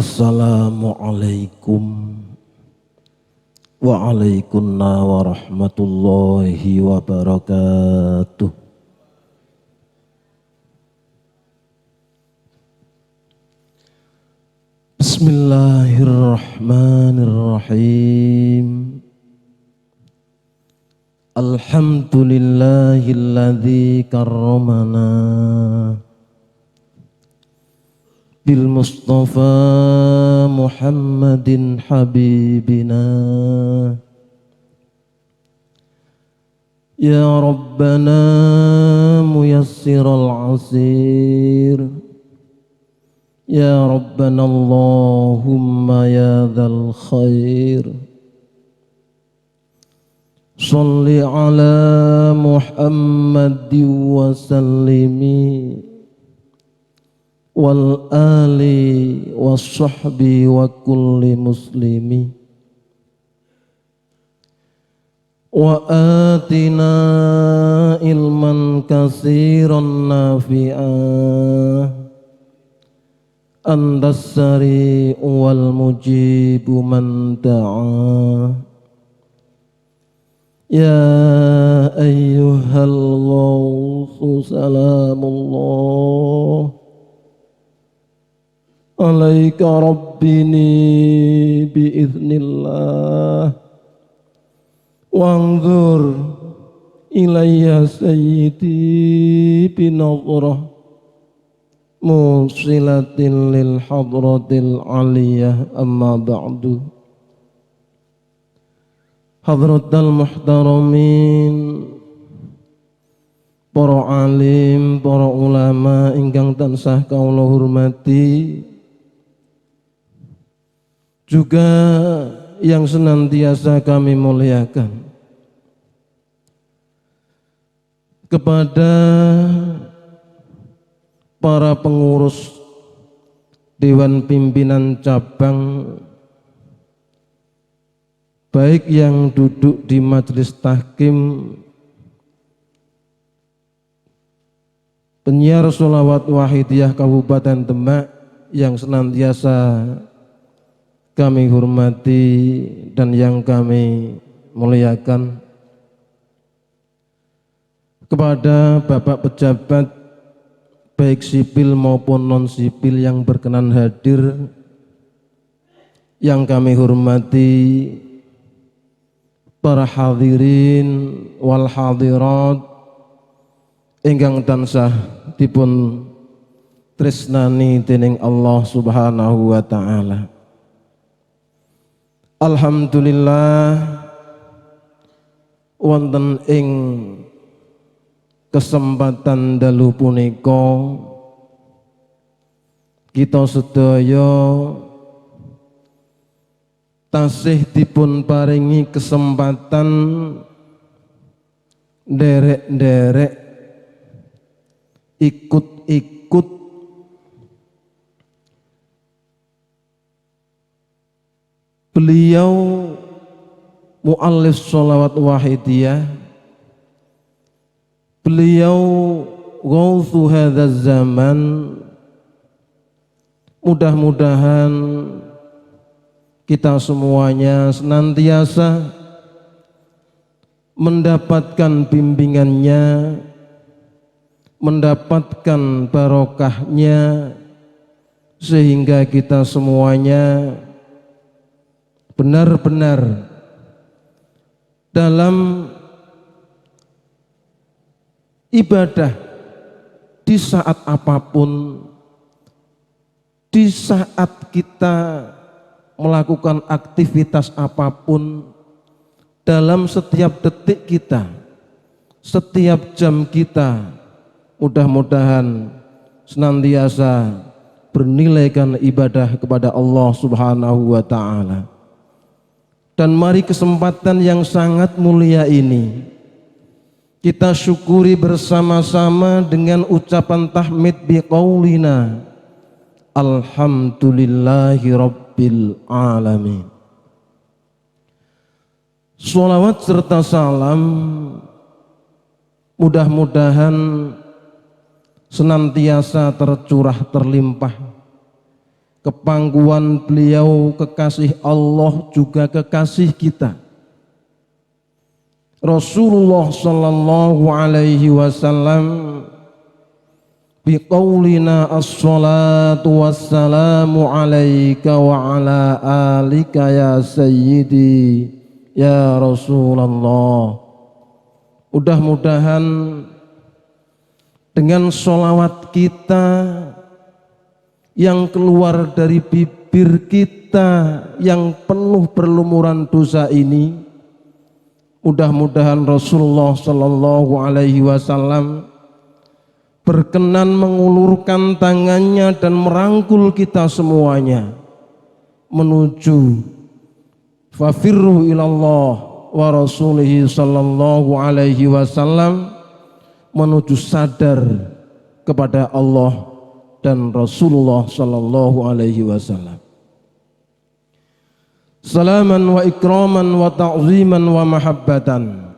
Assalamualaikum waalaikumsalam warahmatullahi wabarakatuh. Bismillahirrahmanirrahim. Alhamdulillahilladzi karramana bil Mustafa Muhammadin habibina. Ya Rabbana muyassiral asir, ya Rabbana Allahumma ya dzal khair. Shalli ala Muhammadin wa sallimi wal ali was sahbi wa kulli muslimi wa atina ilman katsiran nafi'ah antas sari wal mujibu man da'a. Ya ayyuhal ghawthu salamullah alaika rabbini biiznillah wanzur ilayya sayyidi binadhrah musilatin lil hadratil aliyah. Amma ba'du. Hadratal muhtaramin, para alim, para ulama ingkang tansah kaula hormati, juga yang senantiasa kami muliakan, kepada para pengurus Dewan Pimpinan Cabang, baik yang duduk di majelis tahkim, penyiar sholawat wahidiyah Kabupaten Demak yang senantiasa kami hormati dan yang kami muliakan, kepada Bapak pejabat baik sipil maupun non sipil yang berkenan hadir, yang kami hormati, para hadirin wal hadirat ingkang tansah dipun tresnani dening Allah Subhanahu wa taala. Alhamdulillah, wonten ing kesempatan dalu punika kita sedaya tasih dipun paringi kesempatan nderek-nderek ikut-ikut beliau muallif sholawat wahidiyah, beliau ghawthu hadzal zaman. Mudah-mudahan kita semuanya senantiasa mendapatkan bimbingannya, mendapatkan barokahnya, sehingga kita semuanya benar-benar dalam ibadah di saat apapun, di saat kita melakukan aktivitas apapun, dalam setiap detik kita, setiap jam kita, mudah-mudahan senantiasa bernilaikan ibadah kepada Allah Subhanahu wa ta'ala. Dan mari kesempatan yang sangat mulia ini kita syukuri bersama-sama dengan ucapan tahmid biqaulina alhamdulillahi rabbil alamin. Sholawat serta salam mudah-mudahan senantiasa tercurah terlimpah kepangkuan beliau kekasih Allah juga kekasih kita. Rasulullah sallallahu alaihi wasallam biqaulina as-salatu wassalamu alaika wa ala alika ya sayyidi ya Rasulullah. Mudah-mudahan dengan sholawat kita yang keluar dari bibir kita yang penuh berlumuran dosa ini, mudah-mudahan Rasulullah sallallahu alaihi wasallam berkenan mengulurkan tangannya dan merangkul kita semuanya menuju fafirru ilallah wa rasulihi sallallahu alaihi wasallam, menuju sadar kepada Allah dan Rasulullah sallallahu alaihi wasallam. Salaman wa ikraman wa ta'ziman wa mahabbatan.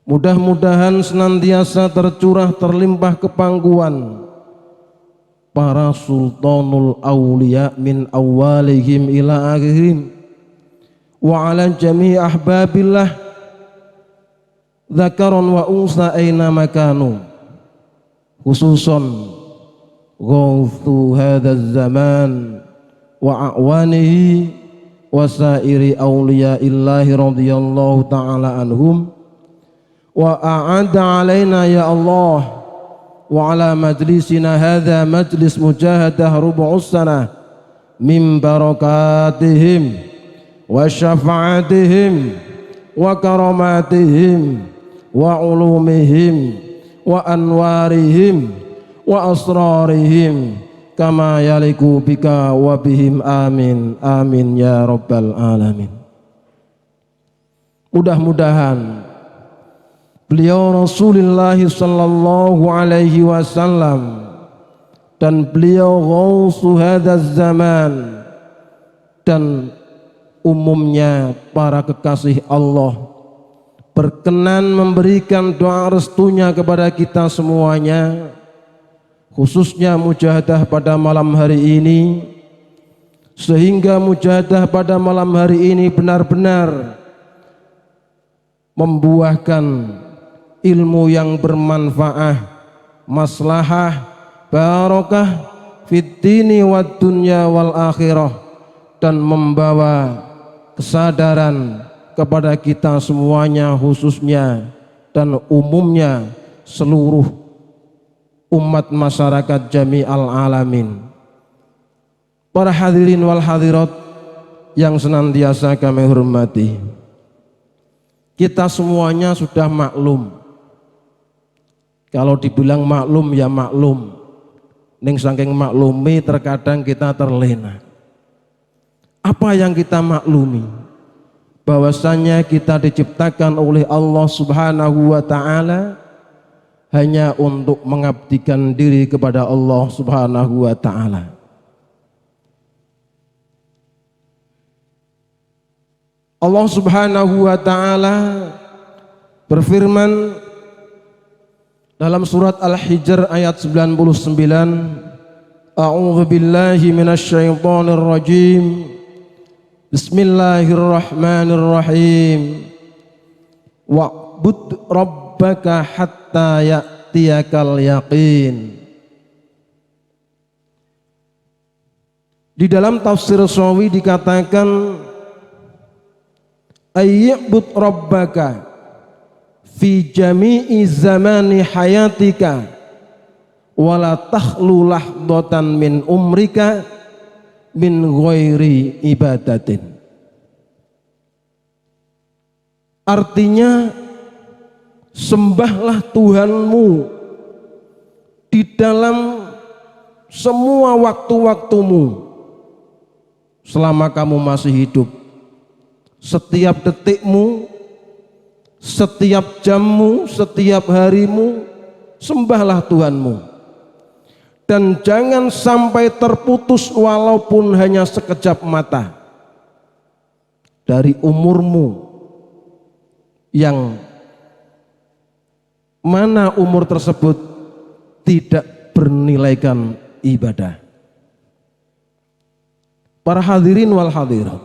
Mudah-mudahan senantiasa tercurah terlimpah kepangkuan para sultanul awliya min awalihim ila akhirihim wa ala jami' ahbabillah dzakaran wa unsa aina makanu, khususan ghawthu hadzal zaman wa a'wanihi wa sairi awliya illahi radhiyallahu ta'ala anhum wa a'adda alaina ya Allah wa ala majlisina hadha majlis mujahadah rubu'us sanah min barakatihim wa syafa'atihim wa karamatihim wa ulumihim wa anwarihim wa asrarihim kama yaliku bika wa bihim amin amin ya rabbal alamin. Mudah-mudahan beliau Rasulullah sallallahu alaihi wasallam dan beliau ghausu hadzal zaman dan umumnya para kekasih Allah berkenan memberikan doa restunya kepada kita semuanya, khususnya mujahadah pada malam hari ini, sehingga mujahadah pada malam hari ini benar-benar membuahkan ilmu yang bermanfaat, maslahah, barakah fid dini wad dunya wal akhirah, dan membawa kesadaran kepada kita semuanya khususnya dan umumnya seluruh umat masyarakat jami'al alamin. Para hadirin wal hadirat yang senantiasa kami hormati, kita semuanya sudah maklum. Kalau dibilang maklum ya maklum, ning saking maklumi terkadang kita terlena. Apa yang kita maklumi? Bahwasanya kita diciptakan oleh Allah Subhanahu wa ta'ala hanya untuk mengabdikan diri kepada Allah Subhanahu wa ta'ala. Allah Subhanahu wa ta'ala berfirman dalam surat Al-Hijr ayat 99, A'udzu billahi minasyaitonir rajim. Bismillahirrahmanirrahim. Wa'bud rabbaka hatta ya'tiyakal yaqin. Di dalam tafsir Sawi dikatakan ayyibud rabbaka fi jami'i zamani hayatika wala takhlu lahdatan min umrika min ghairi ibadatin. Artinya, sembahlah Tuhanmu di dalam semua waktu-waktumu selama kamu masih hidup. Setiap detikmu, setiap jammu, setiap harimu, sembahlah Tuhanmu. Dan jangan sampai terputus walaupun hanya sekejap mata dari umurmu, yang mana umur tersebut tidak bernilaikan ibadah. Para hadirin wal hadirat,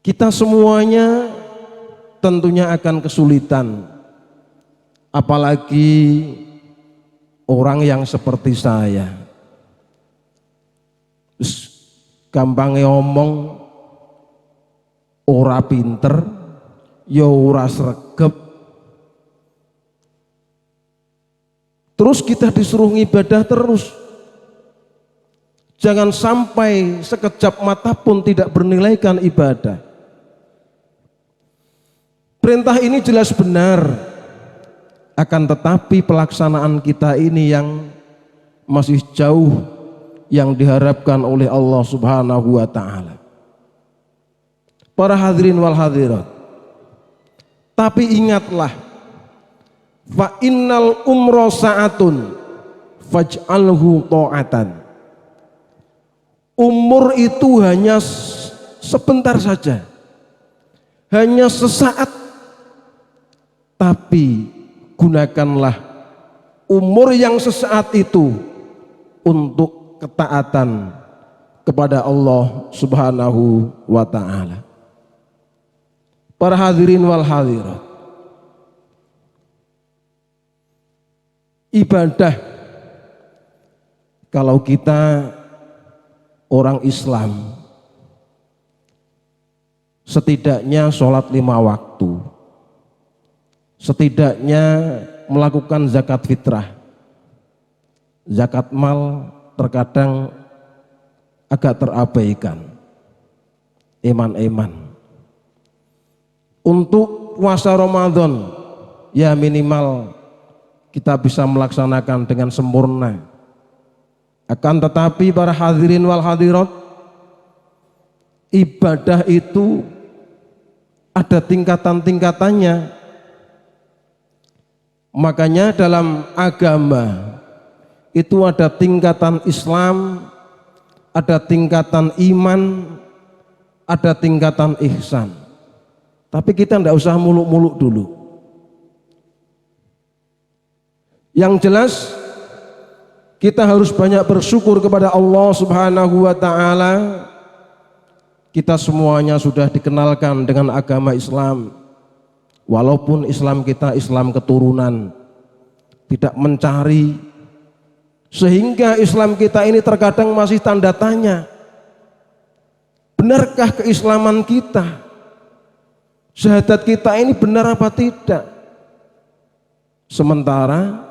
kita semuanya tentunya akan kesulitan, apalagi orang yang seperti saya. Gampangnya omong, ora pinter, ya ora sregep. Terus kita disuruh ngibadah terus. Jangan sampai sekejap mata pun tidak bernilaikan ibadah. Perintah ini jelas benar, akan tetapi pelaksanaan kita ini yang masih jauh yang diharapkan oleh Allah Subhanahu wa ta'ala. Para hadirin wal hadirat, tapi ingatlah, fa innal umra sa'atun faj'alhu ta'atan. Umur itu hanya sebentar saja, hanya sesaat, tapi gunakanlah umur yang sesaat itu untuk ketaatan kepada Allah Subhanahu wa ta'ala. Para hadirin wal hadirat, ibadah, kalau kita orang Islam, setidaknya sholat 5 waktu, setidaknya melakukan zakat fitrah. Zakat mal terkadang agak terabaikan, eman-eman. Untuk puasa Ramadan, ya minimal kita bisa melaksanakan dengan sempurna. Akan tetapi para hadirin wal hadirat, ibadah itu ada tingkatan-tingkatannya. Makanya dalam agama itu ada tingkatan Islam, ada tingkatan iman, ada tingkatan ihsan. Tapi kita tidak usah muluk-muluk dulu. Yang jelas kita harus banyak bersyukur kepada Allah Subhanahu wa ta'ala. Kita semuanya sudah dikenalkan dengan agama Islam. Walaupun Islam kita Islam keturunan, tidak mencari, sehingga Islam kita ini terkadang masih tanda tanya. Benarkah keislaman kita? Syahadat kita ini benar apa tidak? Sementara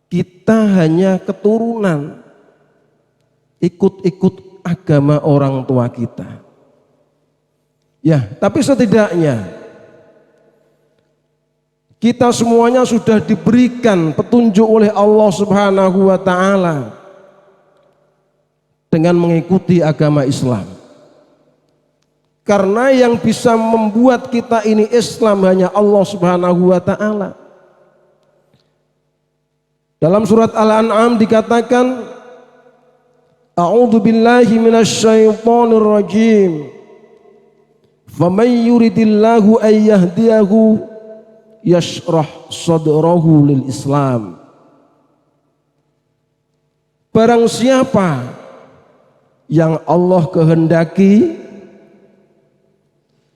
kita hanya keturunan, ikut-ikut agama orang tua kita. Ya, tapi setidaknya kita semuanya sudah diberikan petunjuk oleh Allah Subhanahu wa ta'ala dengan mengikuti agama Islam. Karena yang bisa membuat kita ini Islam hanya Allah Subhanahu wa ta'ala. Dalam surat Al-An'am dikatakan, A'udzu billahi minasyaitonir rajim. Faman yuridillahu ay yahdiyahu yashrah sadrahu lil Islam. Barang siapa yang Allah kehendaki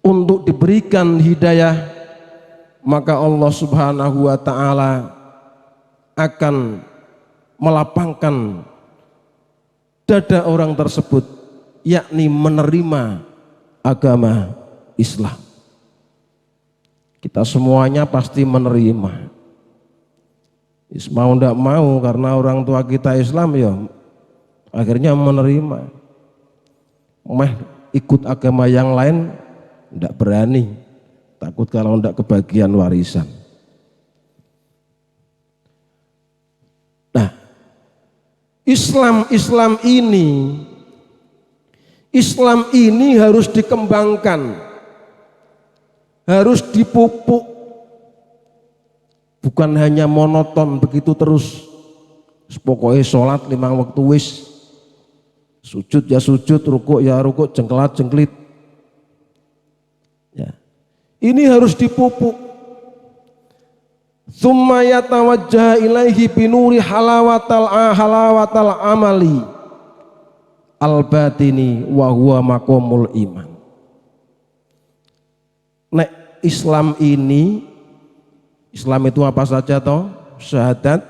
untuk diberikan hidayah, maka Allah Subhanahu wa ta'ala akan melapangkan dada orang tersebut, yakni menerima agama Islam. Kita semuanya pasti menerima. Mau tidak mau, karena orang tua kita Islam, ya akhirnya menerima. Ikut agama yang lain tidak berani, takut kalau tidak kebagian warisan. Islam ini harus dikembangkan, harus dipupuk, bukan hanya monoton begitu terus. Pokoknya sholat 5 waktu wis, sujud ya sujud, rukuk ya rukuk, jengkelat jengklit. Ya. Ini harus dipupuk Tsumma yatawajjah ilaihi binuri halawatal amali al-batini wa huwa maqamul iman. Nek Islam ini, Islam itu apa saja toh? Syahadat,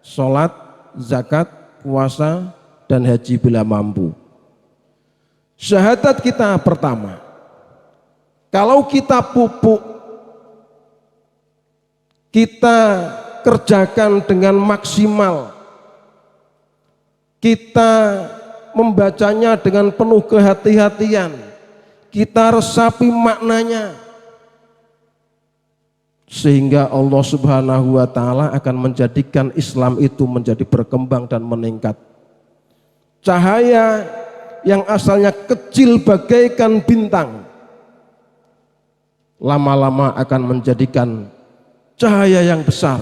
sholat, zakat, puasa, dan haji bila mampu. Syahadat kita pertama, kalau kita pupuk, kita kerjakan dengan maksimal, kita membacanya dengan penuh kehati-hatian, kita resapi maknanya, sehingga Allah Subhanahu wa Ta'ala akan menjadikan Islam itu menjadi berkembang dan meningkat. Cahaya yang asalnya kecil bagaikan bintang, lama-lama akan menjadikan cahaya yang besar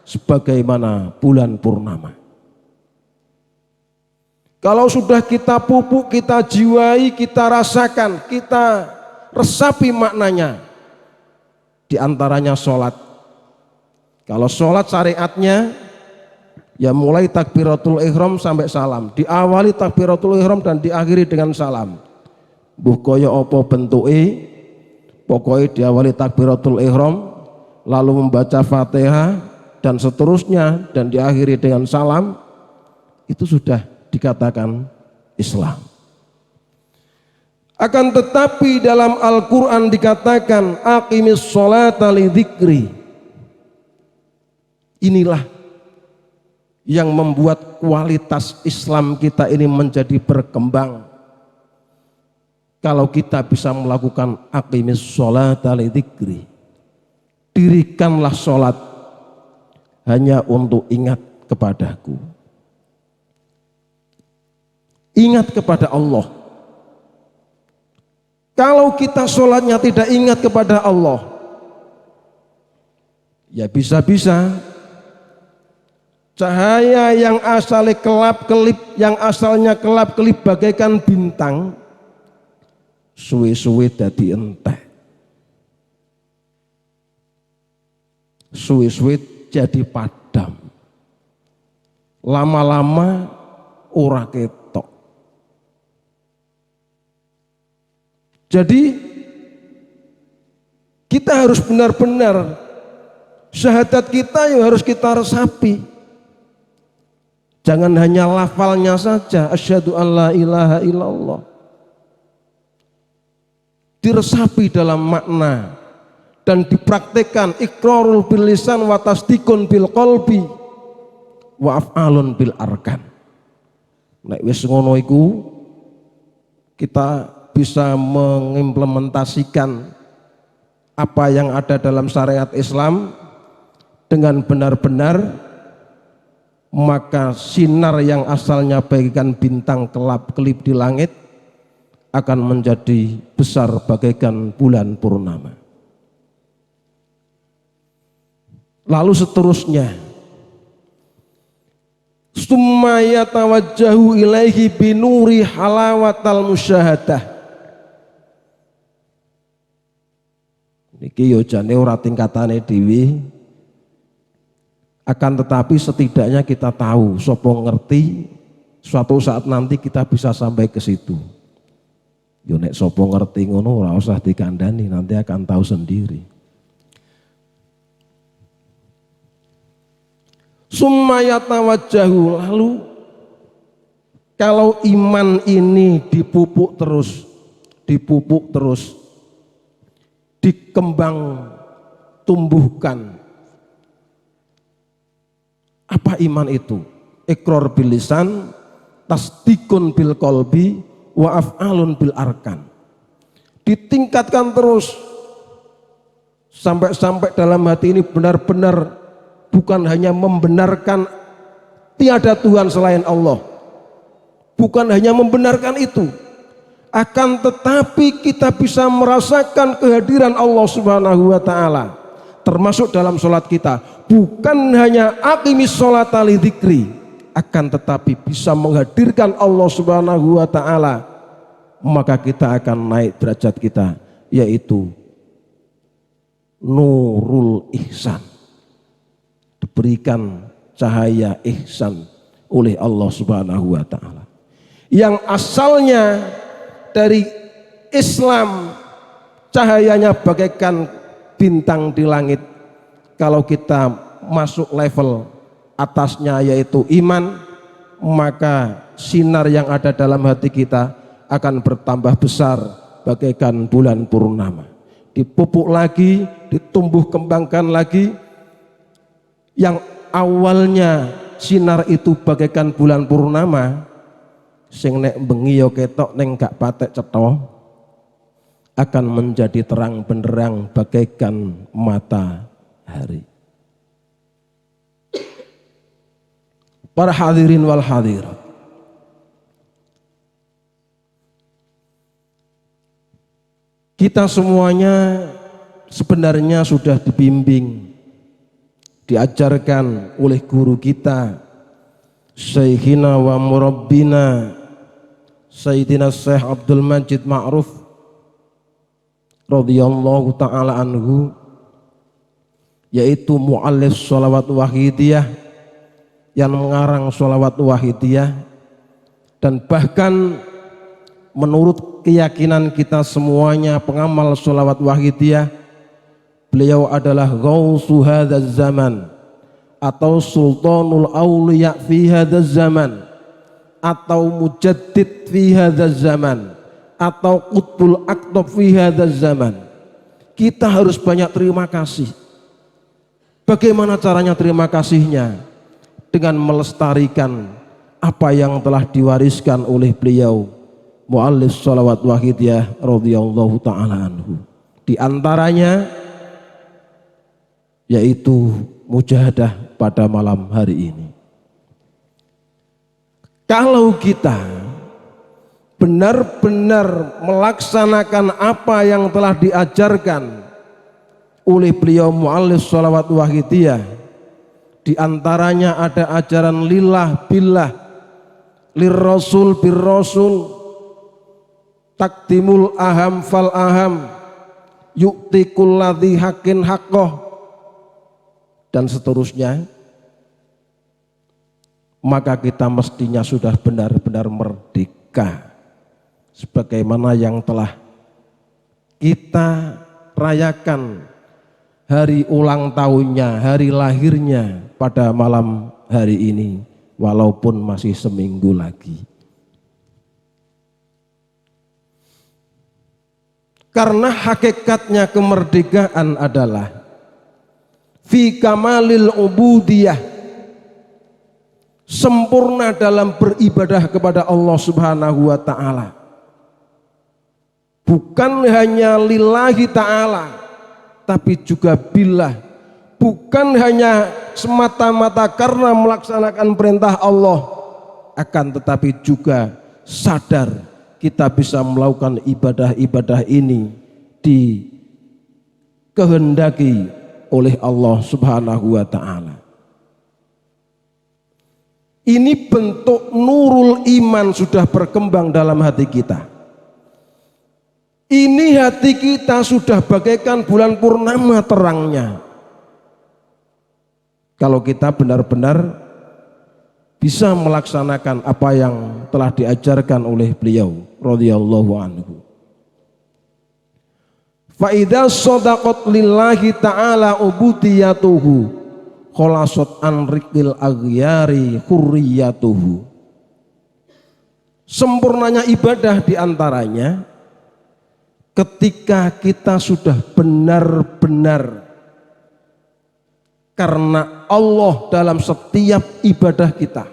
sebagaimana bulan purnama. Kalau sudah kita pupuk, kita jiwai, kita rasakan, kita resapi maknanya, di antaranya sholat. Kalau sholat syariatnya ya mulai takbiratul ihram sampai salam, diawali takbiratul ihram dan diakhiri dengan salam. Mbuh kaya apa bentuke, pokoknya diawali takbiratul ihram, lalu membaca Fatihah dan seterusnya dan diakhiri dengan salam, itu sudah dikatakan Islam. Akan tetapi dalam Al-Quran dikatakan aqimis sholata li dzikri. Inilah yang membuat kualitas Islam kita ini menjadi berkembang. Kalau kita bisa melakukan aqimis sholata li dzikri, dirikanlah sholat hanya untuk ingat kepadaku, ingat kepada Allah. Kalau kita sholatnya tidak ingat kepada Allah, ya bisa-bisa cahaya yang asalnya kelap-kelip, yang asalnya kelap-kelip bagaikan bintang, suwe-suwe dadi entek, suwe-suwe jadi padam, lama-lama ora ketok. Jadi kita harus benar-benar syahadat kita yang harus kita resapi. Jangan hanya lafalnya saja, asyhadu an la ilaha illallah. Diresapi dalam makna dan dipraktekkan, iqrarul bil lisan wa tasdiqun bil qalbi wa af'alun bil arkan. Nek wis ngono iku kita bisa mengimplementasikan apa yang ada dalam syariat Islam dengan benar-benar, maka sinar yang asalnya bagaikan bintang kelap-kelip di langit akan menjadi besar bagaikan bulan purnama. Lalu seterusnya, summa yatawajjahu ilaihi binuri halawatal musyahadah. Niki yo jane ora tingkatane dhewe, akan tetapi setidaknya kita tahu, sapa ngerti suatu saat nanti kita bisa sampai ke situ. Yo nek sapa ngerti ngono ora usah dikandani, nanti akan tahu sendiri. Summa yatawajjahu, lalu kalau iman ini dipupuk terus, dikembang tumbuhkan. Apa iman itu? Iqrar bil lisan, tasdiqun bil qalbi, wa af'alun bil arkan. Ditingkatkan terus sampai dalam hati ini benar-benar bukan hanya membenarkan tiada Tuhan selain Allah, bukan hanya membenarkan itu, akan tetapi kita bisa merasakan kehadiran Allah Subhanahu wa Ta'ala, termasuk dalam sholat kita. Bukan hanya aqimis sholata li dzikri, akan tetapi bisa menghadirkan Allah Subhanahu wa Ta'ala, maka kita akan naik derajat kita, yaitu nurul ihsan. diberikan cahaya ihsan oleh Allah Subhanahu wa taala. Yang asalnya dari Islam cahayanya bagaikan bintang di langit, kalau kita masuk level atasnya yaitu iman, maka sinar yang ada dalam hati kita akan bertambah besar bagaikan bulan purnama. Dipupuk lagi, ditumbuh kembangkan lagi. Yang awalnya sinar itu bagaikan bulan purnama, sing nek bengi yo ketok neng gak patek cetha, akan menjadi terang benderang bagaikan matahari. Para hadirin wal hadirat, kita semuanya sebenarnya sudah dibimbing, diajarkan oleh guru kita, Syekhina wa Murabbina Sayyidina Syekh Abdul Majid Ma'ruf radhiyallahu ta'ala anhu, yaitu mu'allif sholawat wahidiyah, yang mengarang sholawat wahidiyah, dan bahkan menurut keyakinan kita semuanya pengamal sholawat wahidiyah, beliau adalah ghausu hadzal zaman atau sultanul auliya fi hadzal zaman atau mujaddid fi hadzal zaman atau qutbul aqtab fi hadzal zaman. Kita harus banyak terima kasih. Bagaimana caranya terima kasihnya? Dengan melestarikan apa yang telah diwariskan oleh beliau muallif sholawat wahidiyah radhiyallahu ta'ala anhu. Di antaranya yaitu mujahadah pada malam hari ini. Kalau kita benar-benar melaksanakan apa yang telah diajarkan oleh beliau muallif sholawat wahidiyah, di antaranya ada ajaran lillah billah, lirrasul birrasul, takdimul aham fal aham, yu'ti kulladzi haqqin haqqah, dan seterusnya, maka kita mestinya sudah benar-benar merdeka sebagaimana yang telah kita rayakan hari ulang tahunnya, hari lahirnya pada malam hari ini, walaupun masih seminggu lagi. Karena hakikatnya kemerdekaan adalah fi kamalil ubudiyah, sempurna dalam beribadah kepada Allah Subhanahu wa ta'ala. Bukan hanya lillahi ta'ala, tapi juga billah. Bukan hanya semata-mata karena melaksanakan perintah Allah, akan tetapi juga sadar kita bisa melakukan ibadah-ibadah ini dikehendaki oleh Allah Subhanahu wa ta'ala. Ini bentuk nurul iman sudah berkembang dalam hati kita. Ini hati kita sudah bagaikan bulan purnama terangnya. Kalau kita benar-benar bisa melaksanakan apa yang telah diajarkan oleh beliau radhiyallahu anhu. Fa idza shadaqat lillahi ta'ala ubudiyatuhu khalasat an riqil aghyari hurriyatuhu. Sempurnanya ibadah diantaranya ketika kita sudah benar-benar karena Allah dalam setiap ibadah kita,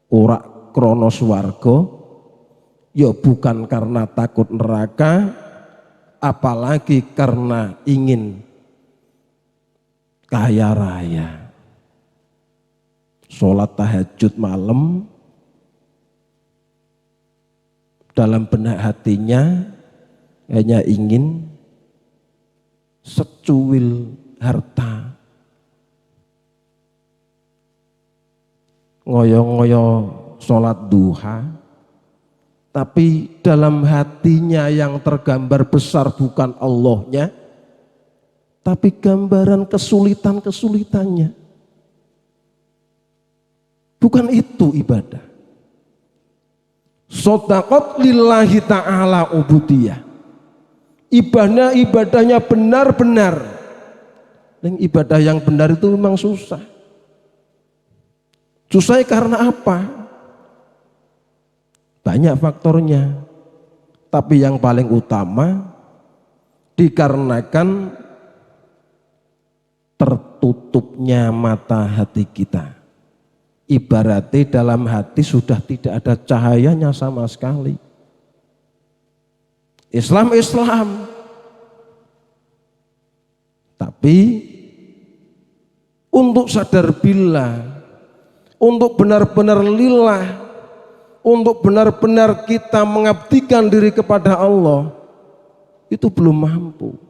ora krana swarga, ya bukan karena takut neraka, apalagi karena ingin kaya raya. Sholat tahajud malam, dalam benak hatinya hanya ingin secuil harta, ngoyo-ngoyo sholat duha, tapi dalam hatinya yang tergambar besar bukan Allahnya, tapi gambaran kesulitan-kesulitannya. Bukan itu ibadah. Shadaqat lillahi ta'ala ubudiyah. Ibadahnya benar-benar. Dan ibadah yang benar itu memang susah. Susah karena apa? Banyak faktornya. Tapi yang paling utama dikarenakan tertutupnya mata hati kita. Ibaratnya dalam hati sudah tidak ada cahayanya sama sekali. Islam. Tapi untuk sadar billah, untuk benar-benar lillah, untuk benar-benar kita mengabdikan diri kepada Allah, itu belum mampu.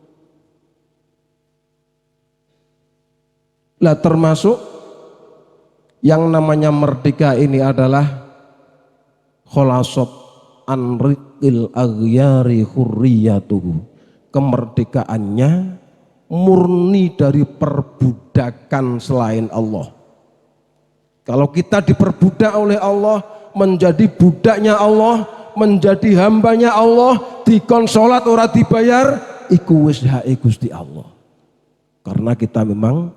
Lah termasuk yang namanya merdeka ini adalah kholasot anriqil aghyari hurriyatuhu. Kemerdekaannya murni dari perbudakan selain Allah. Kalau kita diperbudak oleh Allah, menjadi budaknya Allah, menjadi hambanya Allah, dikon sholat ora dibayar, iku wis hake Gusti Allah. Karena kita memang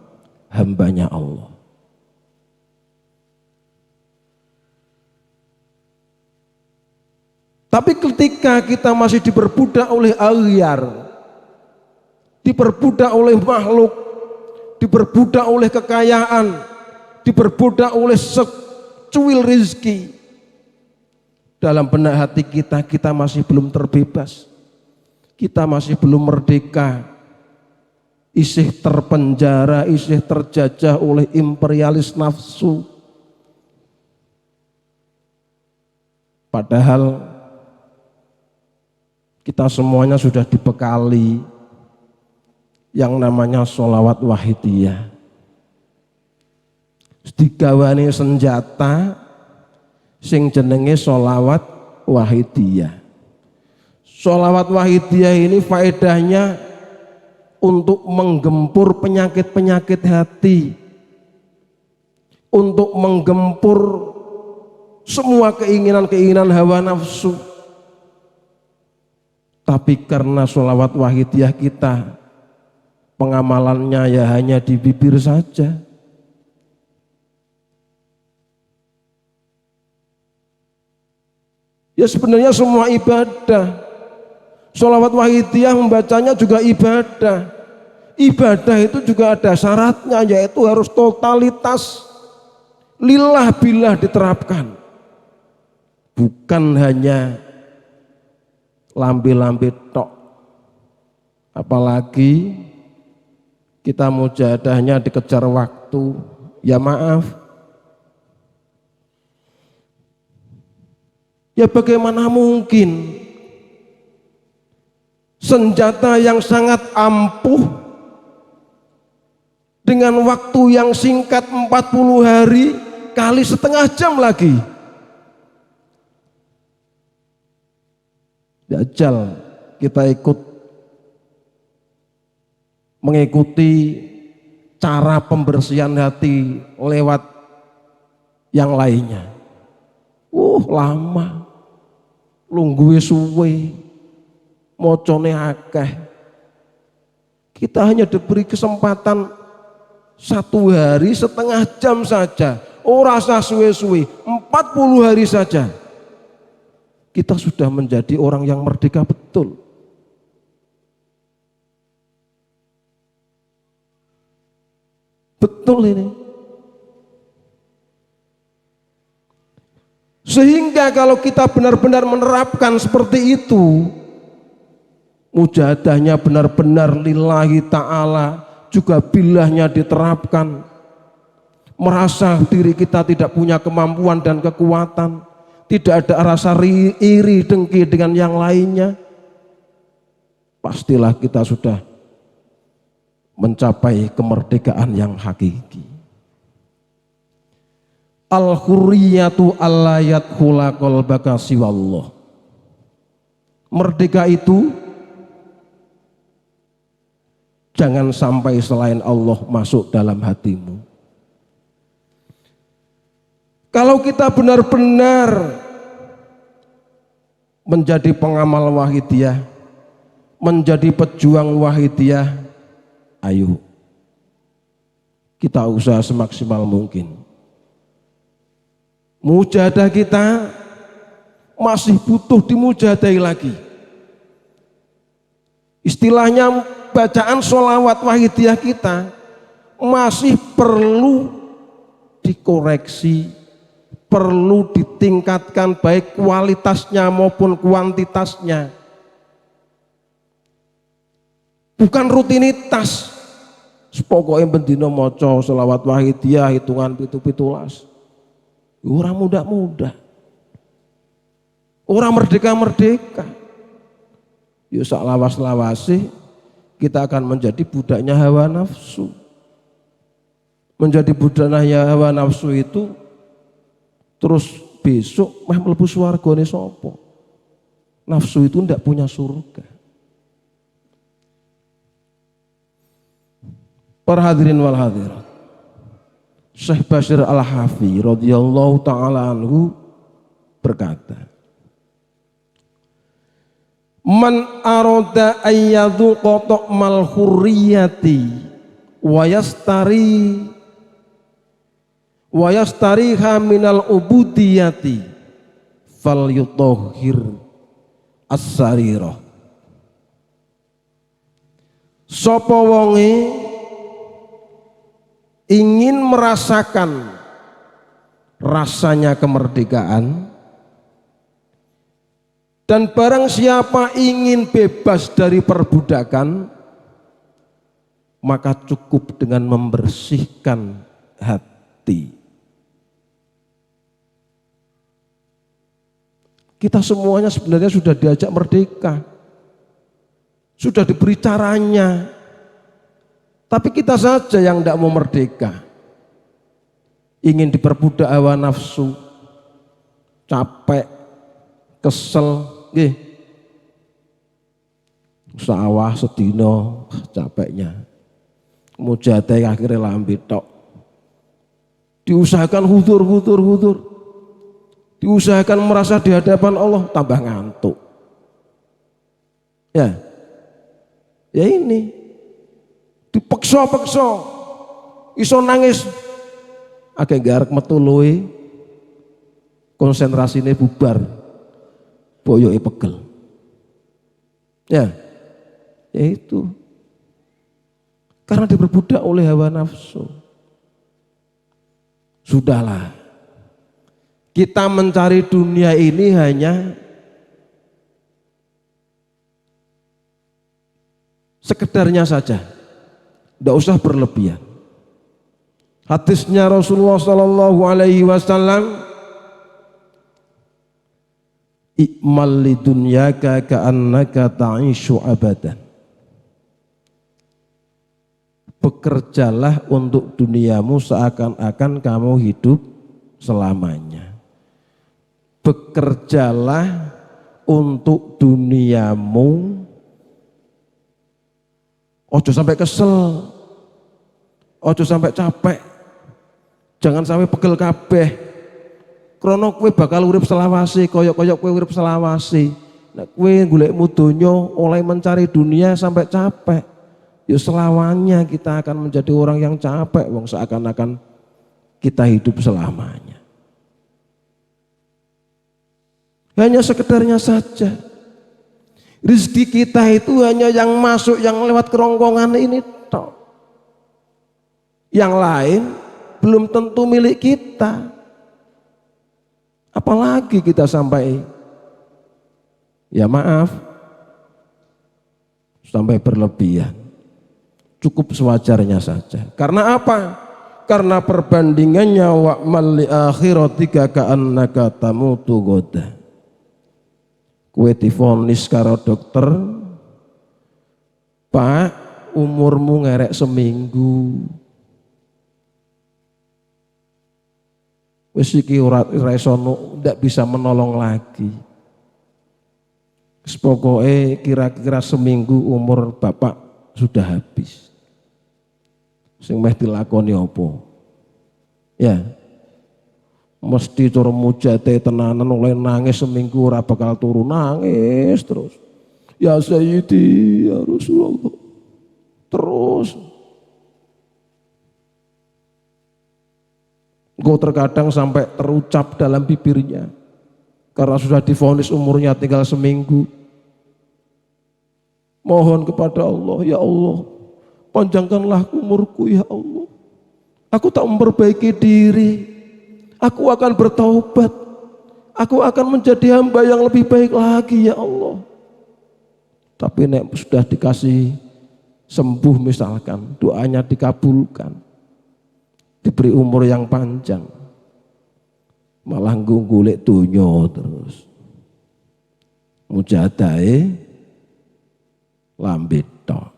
hambanya Allah. Tapi ketika kita masih diperbudak oleh aghyar, diperbudak oleh makhluk, diperbudak oleh kekayaan, diperbudak oleh secuil rizki, dalam benak hati kita masih belum terbebas, kita masih belum merdeka, isih terpenjara, isih terjajah oleh imperialis nafsu. Padahal kita semuanya sudah dibekali yang namanya sholawat wahidiyah. Digawani senjata sing jenenge sholawat wahidiyah. Sholawat wahidiyah ini faedahnya untuk menggempur penyakit-penyakit hati, untuk menggempur semua keinginan-keinginan hawa nafsu. Tapi karena sholawat wahidiyah kita pengamalannya ya hanya di bibir saja, ya sebenarnya semua ibadah. Sholawat wahidiyah membacanya juga ibadah. Ibadah itu juga ada syaratnya, yaitu harus totalitas lillah billah diterapkan. Bukan hanya lambe-lambe tok. Apalagi kita mujadahnya dikejar waktu. Ya maaf, ya bagaimana mungkin senjata yang sangat ampuh dengan waktu yang singkat 40 hari kali setengah jam lagi. Dajjal kita mengikuti cara pembersihan hati lewat yang lainnya. Lama, lungguhe suwe, mocone akeh. Kita hanya diberi kesempatan 1 hari setengah jam saja, ora usah suwe-suwe, 40 hari saja. Kita sudah menjadi orang yang merdeka betul. Betul ini. Sehingga kalau kita benar-benar menerapkan seperti itu, mujadahnya benar-benar lillahi ta'ala, juga billahnya diterapkan, merasa diri kita tidak punya kemampuan dan kekuatan, tidak ada rasa iri dengki dengan yang lainnya, pastilah kita sudah mencapai kemerdekaan yang hakiki. Al-hurriyatu allayat khulaqal baka siwallah. Merdeka itu Jangan sampai selain Allah masuk dalam hatimu. Kalau kita benar-benar menjadi pengamal wahidiyah, menjadi pejuang wahidiyah, ayo kita usaha semaksimal mungkin. Mujahadah kita masih butuh dimujahadahi lagi. Istilahnya bacaan sholawat wahidiyah kita masih perlu dikoreksi, perlu ditingkatkan baik kualitasnya maupun kuantitasnya. Bukan rutinitas. Pokoknya bendino moco sholawat wahidiyah hitungan pitu-pitulas. Orang muda-muda. Orang merdeka-merdeka. Yuk sak lawas-lawasi kita akan menjadi budaknya hawa nafsu. Menjadi budaknya hawa nafsu itu terus besok meh mlebu swargane sapa? Nafsu itu ndak punya surga. Para hadirin wal hadirat. Syekh Bashir Al-Hafi radhiyallahu taala anhu berkata, "Man arada ayyadhuqa ta'mal hurriyati wa yastariha minal ubudiyati falyutahhir as-sarirah." Sapa wonge ingin merasakan rasanya kemerdekaan, dan barang siapa ingin bebas dari perbudakan, maka cukup dengan membersihkan hati. Kita semuanya sebenarnya sudah diajak merdeka, sudah diberi caranya, tapi kita saja yang tidak mau merdeka. Ingin diperbudak hawa nafsu, capek, kesel, nggih. Sawah sedino capeknya. Mujahadah akhirnya lambe tok. Diusahakan hudur. Diusahakan merasa di hadapan Allah, tambah ngantuk. Ya ini dipeksa-peksa, iso nangis, agak garek metu luwe, konsentrasine bubar, boyoke pegel. Ya itu karena diperbudak oleh hawa nafsu. Sudahlah, kita mencari dunia ini hanya sekedarnya saja, tidak usah berlebihan. Hadisnya Rasulullah Sallallahu Alaihi Wasallam, "I'mal lidunyaka ka'annaka ta'ishu abadan." Bekerjalah untuk duniamu seakan-akan kamu hidup selamanya. Bekerjalah untuk duniamu. Ojo sampai kesel, ojo sampai capek, jangan sampai pegel kabeh. Krono kowe bakal urip selawase, koyok-koyok kowe urip selawase. Nek kowe golekmu donya oleh mencari dunia sampai capek, ya selamanya kita akan menjadi orang yang capek, wong seakan-akan kita hidup selamanya. Hanya sekedarnya saja. Rezeki kita itu hanya yang masuk, yang lewat kerongkongan ini toh. Yang lain belum tentu milik kita. Apalagi kita sampai, ya maaf, sampai berlebihan. Cukup sewajarnya saja. Karena apa? Karena perbandingannya wa'mal li akhiratika ka'annaka tamutu ghadan. Kowe divonis karo dokter, Pak, umurmu ngerek seminggu. Wis iki ora iso ndak bisa menolong lagi. Pokoke kira-kira seminggu umur Bapak sudah habis. Sing meh dilakoni apa? Ya. Mesti cara mujate tenanan oleh nangis seminggu ora bakal turu, nangis terus. Ya Sayyidi, ya Rasulullah. Terus. Engkau terkadang sampai terucap dalam bibirnya. Karena sudah divonis umurnya tinggal seminggu. Mohon kepada Allah, ya Allah, panjangkanlah umurku ya Allah. Aku tak memperbaiki diri. Aku akan bertaubat. Aku akan menjadi hamba yang lebih baik lagi ya Allah. Tapi nek sudah dikasih sembuh misalkan, doanya dikabulkan, diberi umur yang panjang, malah golek donya terus. Mujadahe lambe tok.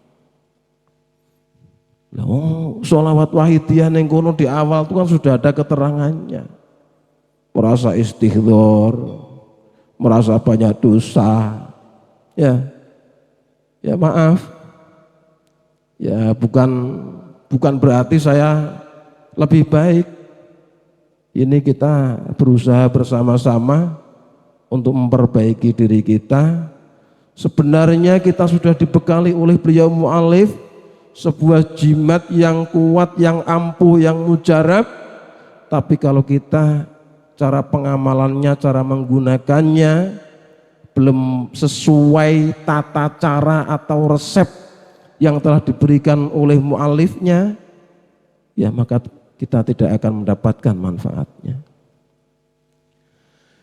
Sholawat wahidiyah yang kono di awal itu kan sudah ada keterangannya. Merasa istighdor, merasa banyak dosa. Ya maaf. Ya bukan berarti saya lebih baik. Ini kita berusaha bersama-sama untuk memperbaiki diri kita. Sebenarnya kita sudah dibekali oleh beliau mu'alif sebuah jimat yang kuat, yang ampuh, yang mujarab. Tapi kalau kita cara pengamalannya, cara menggunakannya belum sesuai tata cara atau resep yang telah diberikan oleh mu'alifnya, ya maka kita tidak akan mendapatkan manfaatnya.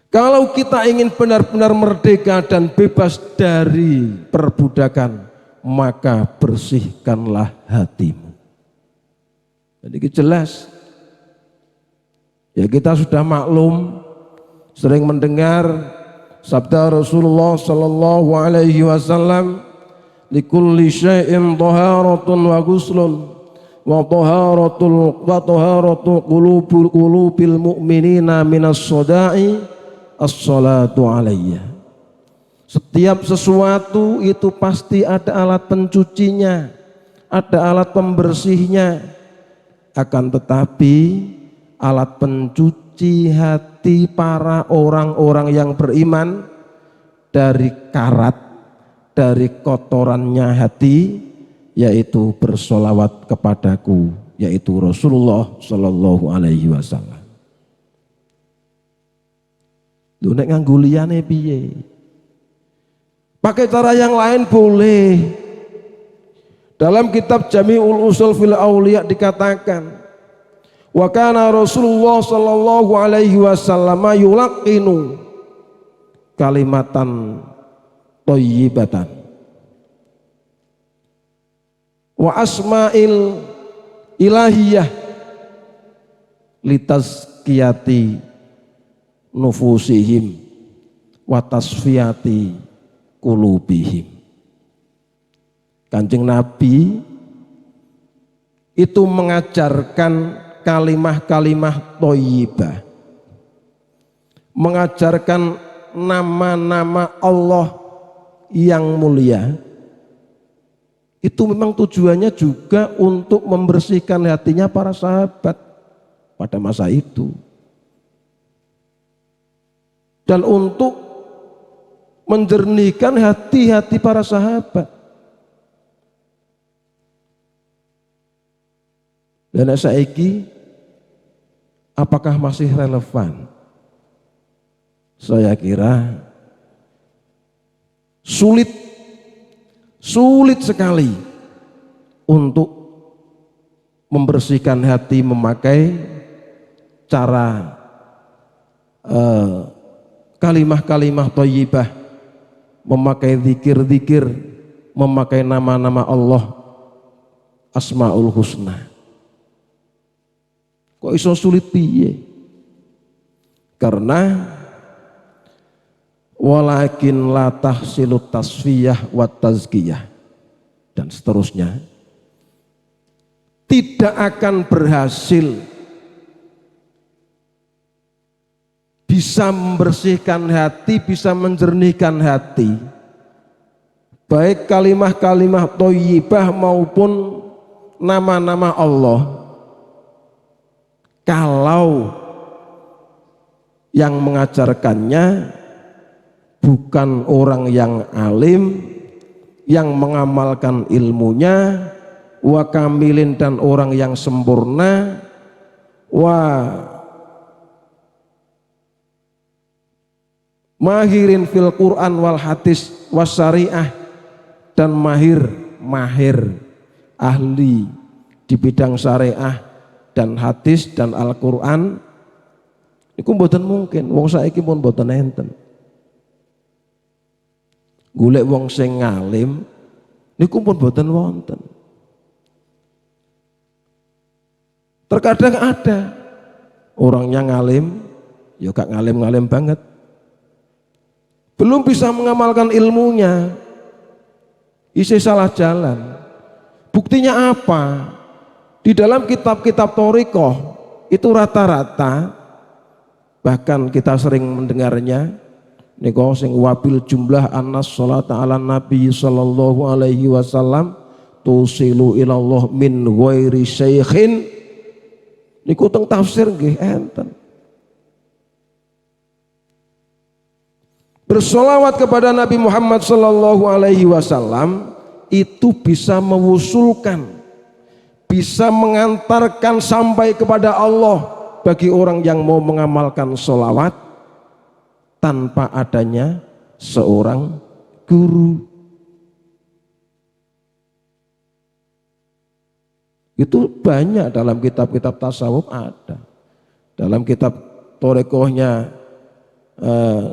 Kalau kita ingin benar-benar merdeka dan bebas dari perbudakan, maka bersihkanlah hatimu. Jadi jelas. Ya kita sudah maklum, sering mendengar sabda Rasulullah sallallahu alaihi wasallam, likulli syai'in taharatun wa ghuslun wa taharatu qulubil mu'minina minas sada'i as-salatu alayya. Setiap sesuatu itu pasti ada alat pencucinya, ada alat pembersihnya. Akan tetapi alat pencuci hati para orang-orang yang beriman dari karat, dari kotorannya hati, yaitu bersolawat kepadaku, yaitu Rasulullah Shallallahu Alaihi Wasallam. Lho nek nganggo liyane piye? Pakai cara yang lain boleh. Dalam kitab Jami'ul Usul fil Auliya dikatakan, wa kana Rasulullah sallallahu alaihi wasallam yulaqinu kalimatan thayyibatan wa asma'il ilahiyah litazkiyati nufusihim wa tasfiyati qulubihim. Kanjeng Nabi itu mengajarkan kalimah-kalimah thayyibah, mengajarkan nama-nama Allah yang mulia. Itu memang tujuannya juga untuk membersihkan hatinya para sahabat pada masa itu, dan untuk menjernihkan hati-hati para sahabat. Dan saiki apakah masih relevan? Saya kira sulit sekali untuk membersihkan hati memakai cara kalimah-kalimah thayyibah, memakai zikir-zikir, memakai nama-nama Allah, Asmaul Husna. Kok iso sulit piye? Karena walakin la tahsilut tasfiyah wa tazkiyah dan seterusnya, tidak akan berhasil bisa membersihkan hati, bisa menjernihkan hati baik kalimah-kalimah thayyibah maupun nama-nama Allah, kalau yang mengajarkannya bukan orang yang alim, yang mengamalkan ilmunya, wa kamilin, dan orang yang sempurna, wa mahirin fil Quran wal hadis was syariah, dan mahir ahli di bidang syariah dan hadis dan Al-Quran. Iku mboten mungkin, wong saiki pun mboten enten. Golek wong sing ngalim niku pun mboten wonten. Terkadang ada orangnya ngalim, ya gak ngalim-ngalim banget, belum bisa mengamalkan ilmunya, isi salah jalan. Buktinya apa? Di dalam kitab-kitab thariqah itu rata-rata, bahkan kita sering mendengarnya niku sing wabil jumlah annas sholata ala nabi sallallahu alaihi wasallam tusilu ilallah min ghairi syaikhin, niku teng tafsir nggih enten. Bersolawat kepada Nabi Muhammad sallallahu alaihi wasallam itu bisa mewusulkan, bisa mengantarkan sampai kepada Allah bagi orang yang mau mengamalkan sholawat tanpa adanya seorang guru. Itu banyak dalam kitab-kitab tasawuf ada. Dalam kitab thariqahnya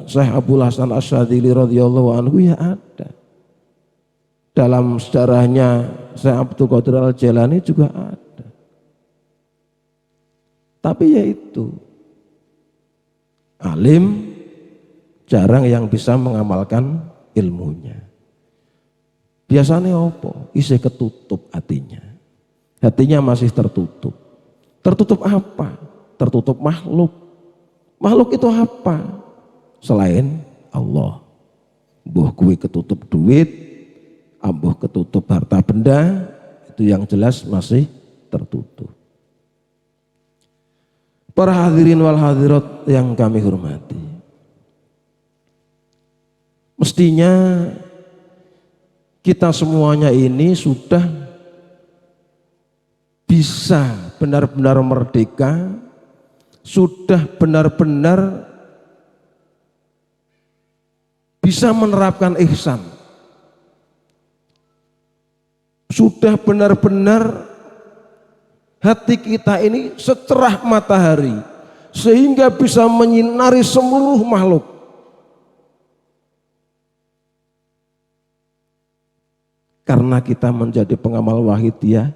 Syekh Abdul Hasan Asyadzili radhiyallahu anhu ya ada. Dalam sejarahnya Syekh Abdul Qadir Al-Jailani juga ada. Tapi ya itu, alim jarang yang bisa mengamalkan ilmunya. Biasanya apa? Isih ketutup hatinya. Hatinya masih tertutup. Tertutup apa? Tertutup makhluk. Makhluk itu apa? Selain Allah. Mbuh kuwi ketutup duit, ambuh ketutup harta benda, itu yang jelas masih tertutup. Para hadirin wal hadirat yang kami hormati, mestinya kita semuanya ini sudah bisa benar-benar merdeka, sudah benar-benar bisa menerapkan ihsan, sudah benar-benar hati kita ini secerah matahari sehingga bisa menyinari seluruh makhluk. Karena kita menjadi pengamal wahidiyah,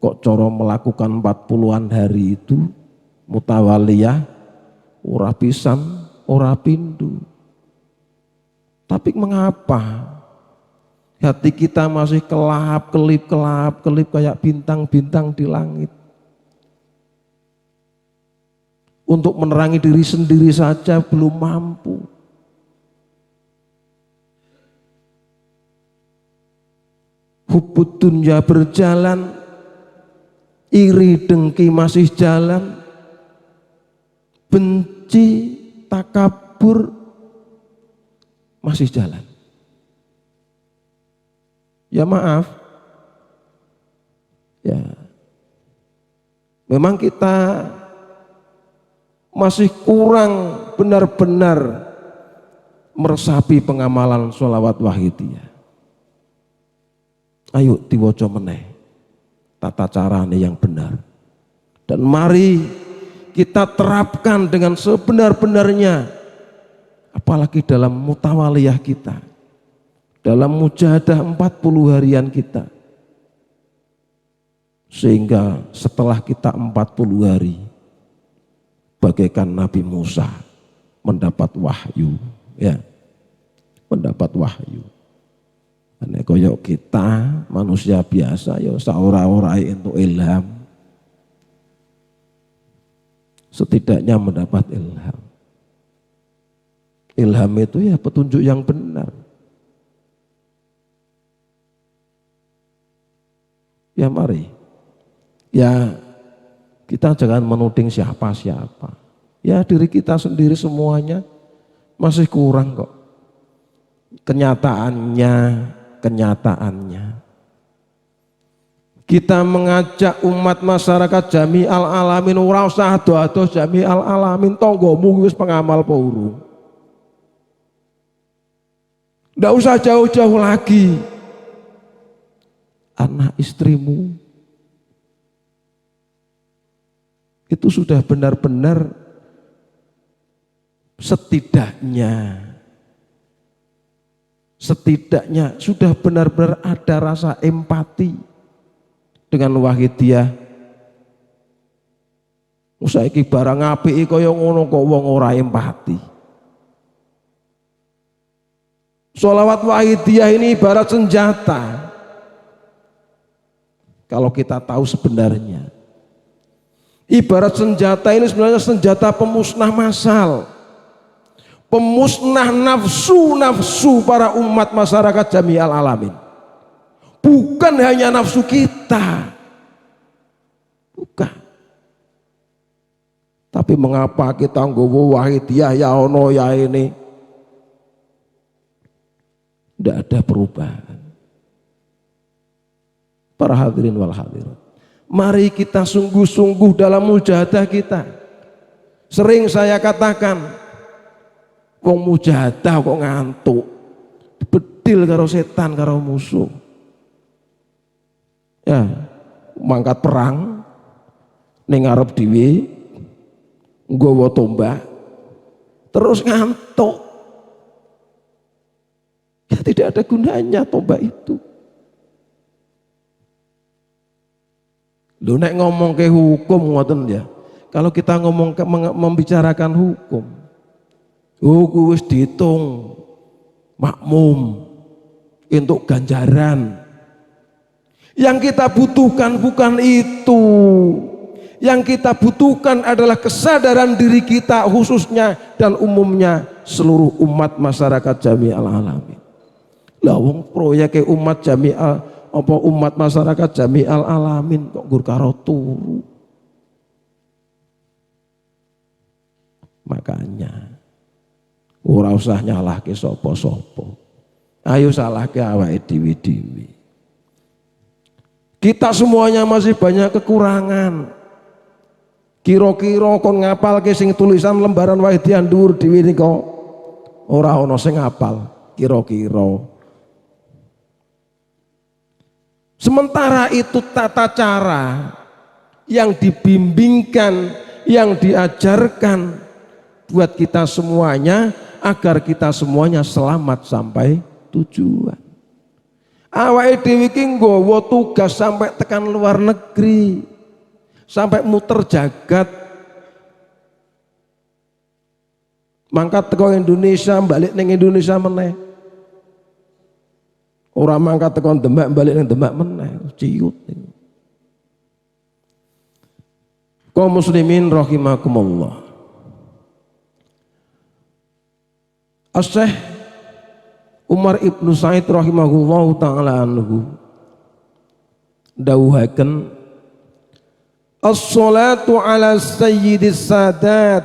kok coro melakukan 40-an hari itu mutawaliyah, ora pisan, ora pindu. Tapi mengapa hati kita masih kelap-kelip kayak bintang-bintang di langit? Untuk menerangi diri sendiri saja belum mampu. Hubbud dunya berjalan, iri dengki masih jalan, benci takabur masih jalan. Ya maaf, ya memang kita masih kurang benar-benar meresapi pengamalan sholawat wahidiyah. Ayo diwaca meneh tata carane yang benar, dan mari kita terapkan dengan sebenar-benarnya, apalagi dalam mutawaliyah kita, dalam mujahadah 40 harian kita, sehingga setelah kita 40 hari bagaikan Nabi Musa mendapat wahyu, ya, mendapat wahyu. Nek koyok kita manusia biasa ya saora-orai untuk ilham, setidaknya mendapat ilham. Ilham itu ya petunjuk yang benar. Ya mari, ya kita jangan menuding siapa-siapa. Ya diri kita sendiri semuanya masih kurang kok. Kenyataannya. Kita mengajak umat masyarakat jami'al alamin, ora usah ado-ado jami'al alamin, tanggamu wis pengamal paurung. Nggak usah jauh-jauh lagi. Anak istrimu itu sudah benar-benar setidaknya sudah benar-benar ada rasa empati dengan Wahidiyah. Saiki barang apike kaya ngono kok wong ora empati. Sholawat Wahidiyah ini ibarat senjata. Kalau kita tahu sebenarnya, ibarat senjata ini sebenarnya senjata pemusnah massal, pemusnah nafsu para umat masyarakat jami'al alamin. Bukan hanya nafsu kita, bukan. Tapi mengapa kita nggowo Wahidiyah ya ono ya ini? Tidak ada perubahan. Para hadirin wal hadirat, mari kita sungguh-sungguh dalam mujahadah kita. Sering saya katakan, wong mujahadah kok ngantuk, bedil karo setan karo musuh. Ya, mangkat perang ning ngarep dhewe, nggawa tombak, terus ngantuk. Ya tidak ada gunanya tombak itu. Lho nek ngomong ke hukum ngoten ya. Kalau kita ngomong membicarakan hukum, wis dihitung makmum untuk ganjaran. Yang kita butuhkan bukan itu. Yang kita butuhkan adalah kesadaran diri kita khususnya dan umumnya seluruh umat masyarakat jami'al alamin. Lah wong proyek umat jami'al apa umat masyarakat jami'al alamin kok gur karo turu. Makanya ora usah nyalahke sapa-sapa. Ayo salahke awake dhewe-dhewe. Kita semuanya masih banyak kekurangan. Kira-kira kon ngapalke sing tulisan lembaran Wahidiyah dhuwur dhewe nika ora ana sing ngapal kira-kira. Sementara itu tata cara yang dibimbingkan, yang diajarkan buat kita semuanya agar kita semuanya selamat sampai tujuan. Awake dhewe iki nggawa tugas sampai tekan luar negeri, sampai muter jagat. Mangkat teko Indonesia, balik ning Indonesia meneh. Ora mangkat tekan Demak balik ning Demak meneh, ciut. Kaum muslimin rahimakumullah. As-Syekh Umar Ibnu Said rahimahullahu taala anhu dawuhaken as-salatu ala sayyidis sadat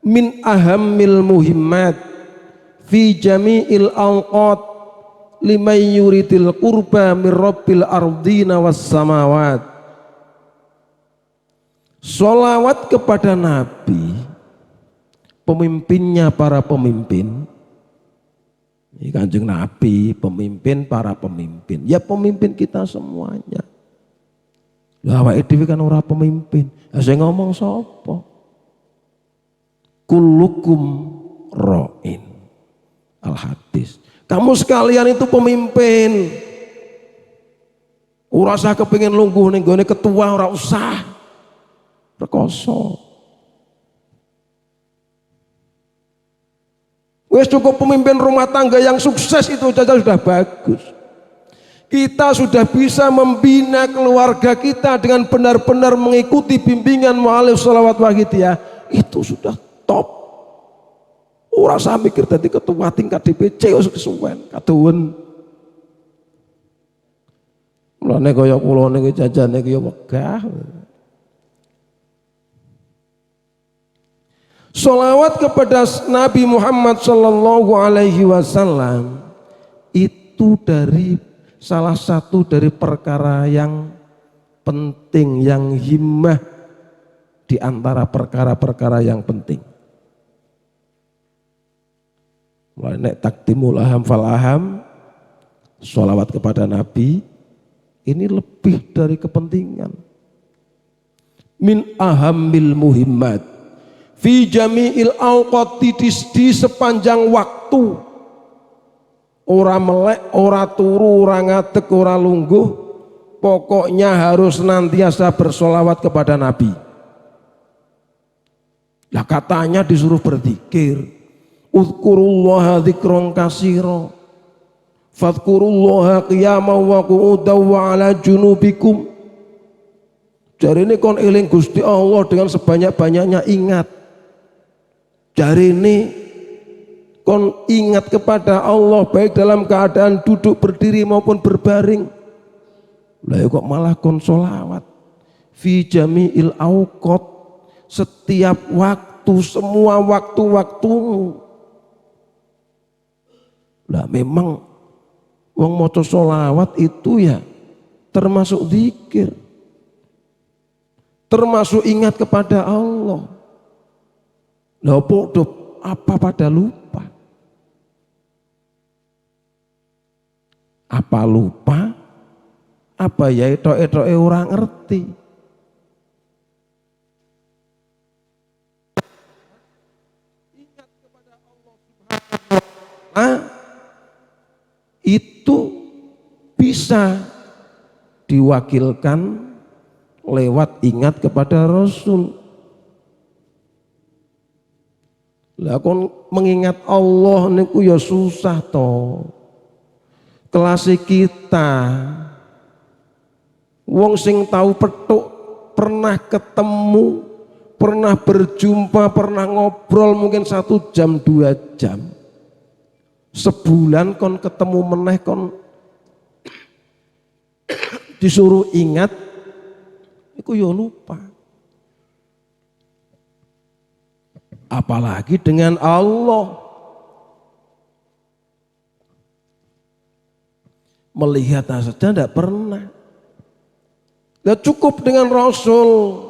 min ahammil muhimmat fi jami'il awqat liman yuridil qurba min rabbil ardina was samawat. Sholawat kepada Nabi, pemimpinnya para pemimpin. Ini Kanjeng Nabi, pemimpin para pemimpin. Ya pemimpin kita semuanya. Lah awake dhewe kan ora pemimpin. Lah sing ngomong sapa? Kullukum ra'in. Al-Hadis. Kamu sekalian itu pemimpin. Ora usah kepengin lungguh ning gone ketua, ora usah. Rekoso. Wes cukup pemimpin rumah tangga yang sukses itu saja sudah bagus. Kita sudah bisa membina keluarga kita dengan benar-benar mengikuti bimbingan mu'alif sholawat Wahidiyah. Itu sudah top. Ora usah mikir dadi ketua tingkat DPC wis kesuwen kaduwen. Mulane kaya kula niki jajane ki ya wegah. Sholawat kepada Nabi Muhammad sallallahu alaihi wasallam itu dari salah satu dari perkara yang penting, yang himmah di antara perkara-perkara yang penting. Mulai nek takdimul aham fal aham, sholawat kepada Nabi ini lebih dari kepentingan. Min ahamil muhimmat fi jami'il awqati, di sepanjang waktu, ora melek, ora turu, ora ngadeg, ora lungguh, pokoknya harus senantiasa bersolawat kepada Nabi. Lah katanya disuruh berzikir, uzkurullaha dzikron katsira, fadhkurullaha qiyaman wa qu'udan wa ala junubikum. Jari ini kon eling Gusti Allah dengan sebanyak-banyaknya ingat. Jari ini kon ingat kepada Allah baik dalam keadaan duduk, berdiri maupun berbaring. Lah kok malah kon sholawat fi jami'il awqat, setiap waktu, semua waktu-waktumu. Lah memang wong maca sholawat itu ya termasuk zikir, termasuk ingat kepada Allah. Lah apa pada lupa? Apa lupa? Apa ya etok-etoke orang ngerti? Ingat kepada Allah Subhanahu wa Ta'ala itu bisa diwakilkan lewat ingat kepada Rasul. Lah kon mengingat Allah niku ya susah toh. Kelas kita wong sing tahu petuk, pernah ketemu, pernah berjumpa, pernah ngobrol mungkin 1 jam 2 jam. Sebulan kon ketemu meneh kon disuruh ingat iku ya lupa. Apalagi dengan Allah. Melihat saja tidak pernah. Ya cukup dengan Rasul.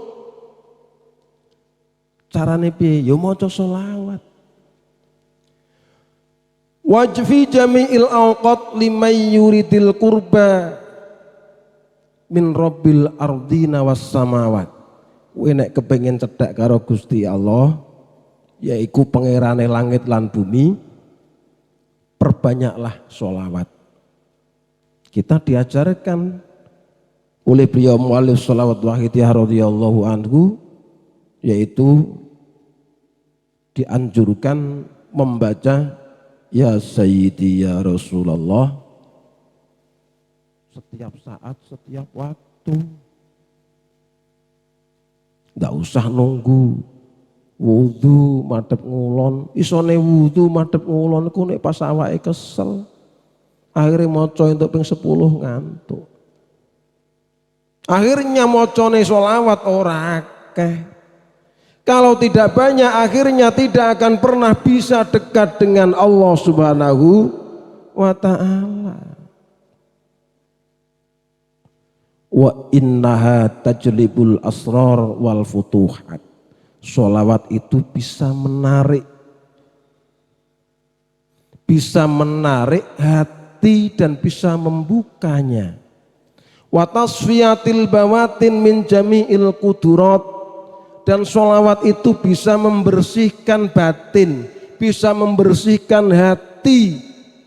Carane piye? Ya maca sholawat. Wajfi jami'il awqat liman yuridil qurba min rabbil ardina was samawat. Kowe nek kepengin cedhak karo Gusti Allah, yaitu pangerane langit lan bumi, perbanyaklah sholawat. Kita diajarkan oleh beliau muallif sholawat wahidiyah radhiyallahu anhu, yaitu dianjurkan membaca ya Sayyidi ya Rasulullah setiap saat, setiap waktu. Nggak usah nunggu wudu madhep ngulon, isone wudu madhep ngulon iku nek pas awake kesel, akhirnya maca entuk ping 10 ngantuk. Akhirnya macane sholawat ora akeh. Kalau tidak banyak, akhirnya tidak akan pernah bisa dekat dengan Allah Subhanahu wa Ta'ala. Wa innaha tajlibul asrar wal futuhat. Sholawat itu bisa menarik hati dan bisa membukanya. Wa tasfiyatil bawatin min jami'il kudurat, dan sholawat itu bisa membersihkan batin, bisa membersihkan hati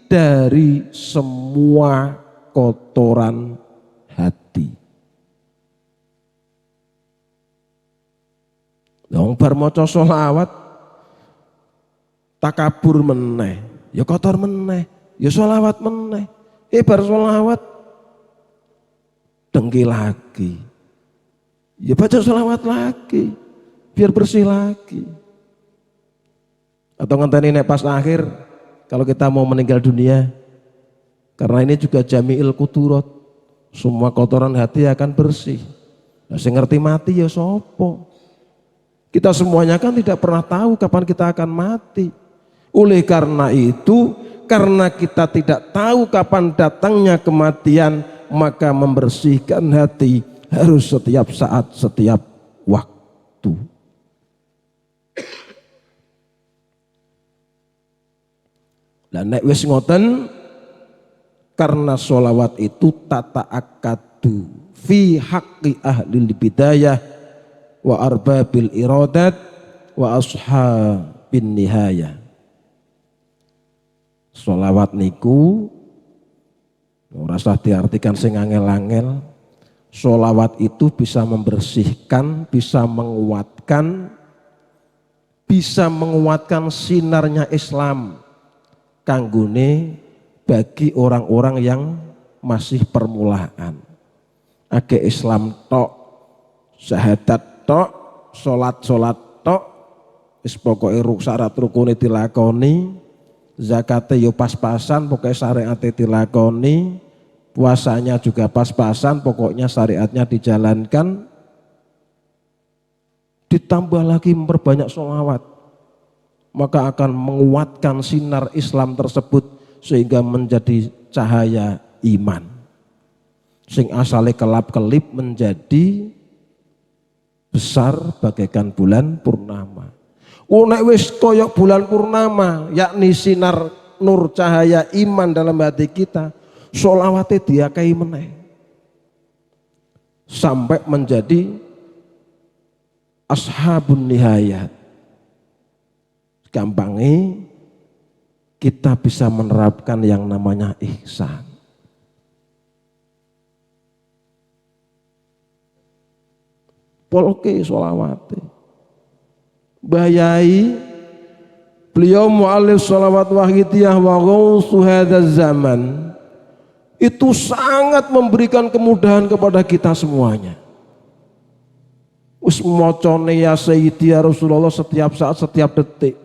dari semua kotoran hati. Wong bar maca sholawat takabur meneh, ya kotor meneh, ya sholawat meneh. Bar sholawat dengki lagi, ya baca sholawat lagi, biar bersih lagi. Atau ngenteni nek pas akhir, kalau kita mau meninggal dunia, karena ini juga jami'il kudurat, Semua kotoran hati akan bersih. Nah, sing ngerti mati ya sopo. Kita semuanya kan tidak pernah tahu kapan kita akan mati. Oleh karena itu, karena kita tidak tahu kapan datangnya kematian, maka membersihkan hati harus setiap saat, setiap waktu. Dan nek wis ngoten, karena sholawat itu tata akadu fi haqqi ahlil bidayah wa arbabil iradat wa ashabin nihayah. Sholawat niku ora usah diartikan sing angel-angel. Sholawat itu bisa membersihkan, bisa menguatkan sinarnya Islam kanggone bagi orang-orang yang masih permulaan. Age Islam tok, syahadat tok, salat tok, wis pokoke syarat rukune dilakoni, zakate yo pas-pasan, pokoknya syariate dilakoni, puasanya juga pas-pasan, pokoknya syariatnya dijalankan. Ditambah lagi memperbanyak sholawat, maka akan menguatkan sinar Islam tersebut sehingga menjadi cahaya iman. Sing asale kelap-kelip menjadi besar bagaikan bulan purnama. Nek wis koyok bulan purnama, yakni sinar nur cahaya iman dalam hati kita, sholawatnya diakai meneh sampai menjadi ashabun nihayat. Gampangnya kita bisa menerapkan yang namanya ihsan. Polke sholawate. Bayai beliau mu'allif sholawat wahidiyah wa ghausu hadzal zaman itu sangat memberikan kemudahan kepada kita semuanya. Wis mocone ya Sayyidi ya Rasulullah setiap saat, setiap detik.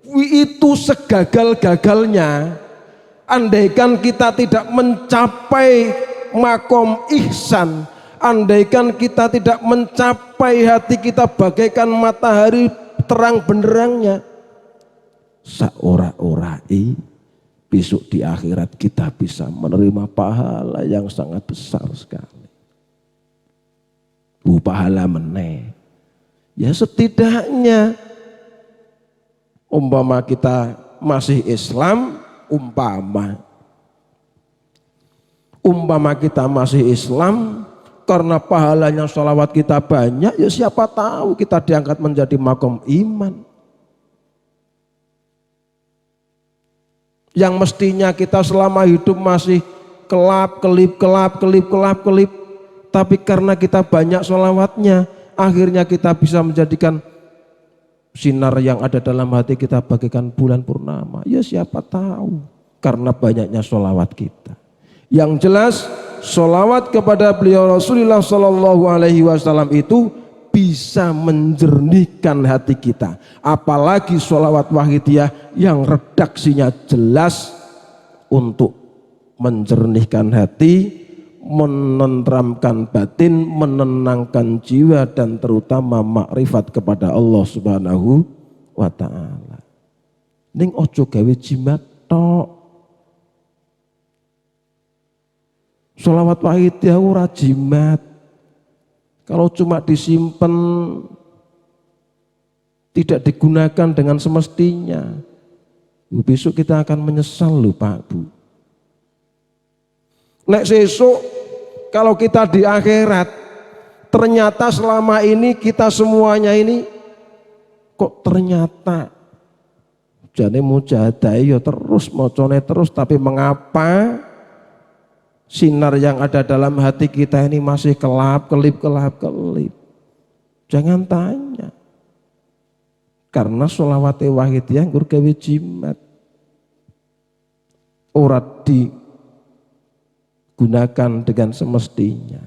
Itu segagal-gagalnya, andaikan kita tidak mencapai makom ihsan, andaikan kita tidak mencapai hati kita bagaikan matahari terang benderangnya, saora-orai besok di akhirat kita bisa menerima pahala yang sangat besar sekali. Pahala meneh. Ya setidaknya umpama kita masih Islam, umpama kita masih Islam, karena pahalanya sholawat kita banyak, ya siapa tahu kita diangkat menjadi makom iman. Yang mestinya kita selama hidup masih kelap-kelip, tapi karena kita banyak sholawatnya, akhirnya kita bisa menjadikan sinar yang ada dalam hati kita bagaikan bulan purnama. Ya siapa tahu karena banyaknya sholawat kita. Yang jelas sholawat kepada beliau Rasulullah Sallallahu Alaihi Wasallam itu bisa menjernihkan hati kita. Apalagi sholawat wahidiyah yang redaksinya jelas untuk menjernihkan hati, menenteramkan batin, menenangkan jiwa, dan terutama makrifat kepada Allah Subhanahu wa ta'ala. Ning ojo gawe jimat tok. Sholawat wahidiyah ora jimat. Kalau cuma disimpan, tidak digunakan dengan semestinya, besok kita akan menyesal loh Pak Bu. Nek sesuk kalau kita di akhirat, ternyata selama ini kita semuanya ini kok ternyata jane mujahadah ya terus mocone terus, tapi mengapa sinar yang ada dalam hati kita ini masih kelap-kelip. Jangan tanya. Karena sholawat wahidiyah nggur gawe jimat. Ora digunakan dengan semestinya.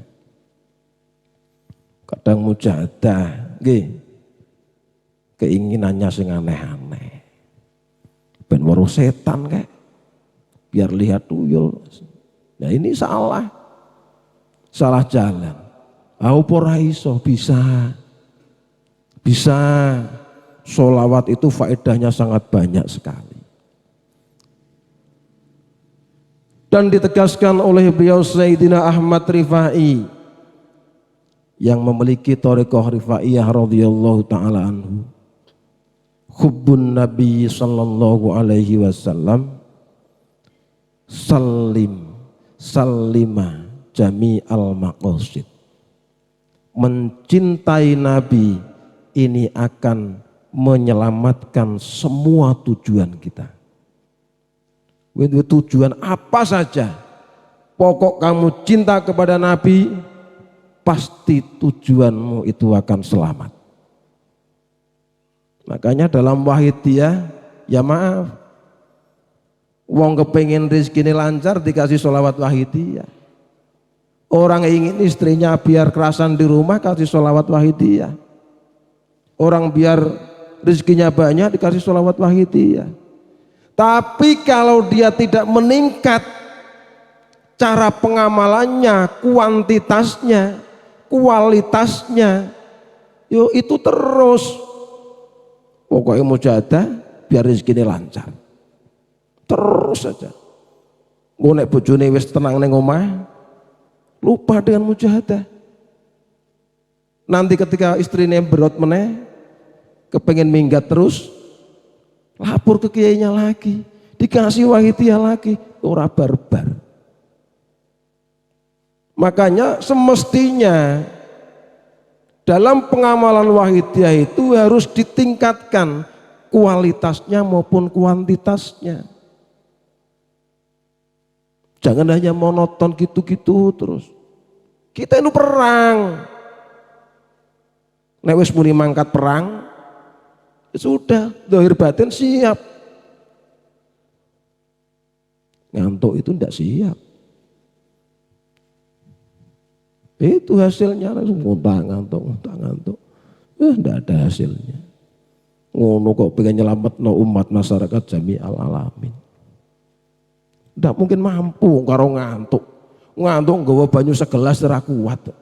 Kadang mujahadah nggih keinginannya sing aneh-aneh. Ben weruh setan kayak biar lihat tuyul. Nah ini salah. salah jalan. Ora iso, bisa. Sholawat itu faedahnya sangat banyak sekali. Dan ditegaskan oleh beliau Sayyidina Ahmad Rifai yang memiliki thariqah Rifaiyah radhiyallahu taala anhu. Hubbun Nabi sallallahu alaihi wasallam salima jami'al maqasid. Mencintai Nabi ini akan menyelamatkan semua tujuan kita. Tujuan apa saja, pokok kamu cinta kepada Nabi, pasti tujuanmu itu akan selamat. Makanya dalam wahidiyah, ya maaf, wong kepengen rezeki ini lancar dikasih sholawat wahidiyah. Orang ingin istrinya biar kerasan di rumah kasih sholawat wahidiyah. Orang biar rezekinya banyak dikasih sholawat wahidiyah. Tapi kalau dia tidak meningkat cara pengamalannya, kuantitasnya, kualitasnya, itu terus pokoknya mujahadah biar rezeki ini lancar. Terus saja. Ngonek bojone wis tenang ning omah, lupa dengan mujahadah. Nanti ketika istrinya berot meneh, kepengen minggat terus, lapor ke kiainya lagi, dikasih wahidiyah lagi, ora barbar. Makanya semestinya dalam pengamalan wahidiyah itu harus ditingkatkan kualitasnya maupun kuantitasnya. Jangan hanya monoton gitu-gitu terus. Kita ini perang. Nek wis muni mangkat perang, sudah zahir batin siap. Ngantuk itu tidak siap. Itu hasilnya langsung ngantuk. Tidak ada hasilnya. Ngono kok pengen nyelametno umat masyarakat jami'al alamin. Tidak mungkin mampu karo ngantuk. Ngantuk nggawa banyu segelas ora kuat.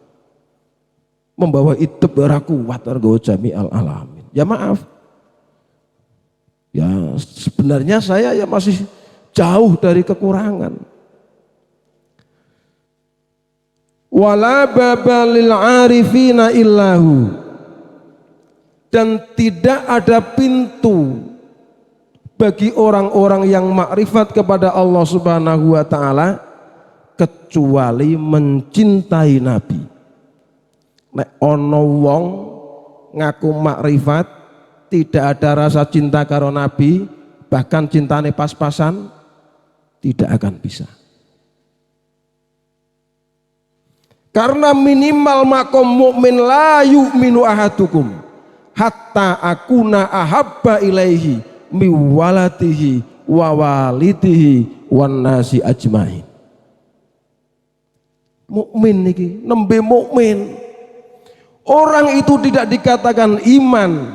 Membawa idep ora kuat nggawa jami'al alamin. Ya maaf. Ya sebenarnya saya ya masih jauh dari kekurangan. Wala babalil arifina illahu, dan tidak ada pintu bagi orang-orang yang makrifat kepada Allah Subhanahu wa taala kecuali mencintai Nabi. Nek ono wong ngaku makrifat tidak ada rasa cinta karo Nabi, bahkan cintane pas-pasan, tidak akan bisa. Karena minimal makom mukmin la yu'minu ahadukum hatta akuna ahabba ilaihi miwalatihi wa walidihi wan nasi ajmain. Mukmin niki nembe mukmin. Orang itu tidak dikatakan iman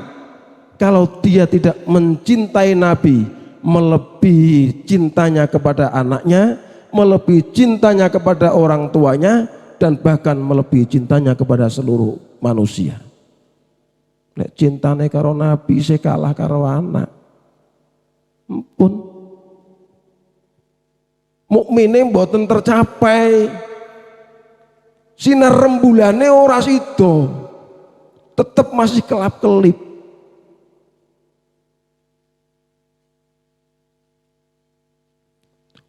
kalau dia tidak mencintai Nabi melebihi cintanya kepada anaknya, melebihi cintanya kepada orang tuanya, dan bahkan melebihi cintanya kepada seluruh manusia. Nek cintane karo Nabi saya kalah karo anak. Ampun. Mukmine mboten tercapai. Sinar rembulane ora sida. Tetap masih kelap-kelip.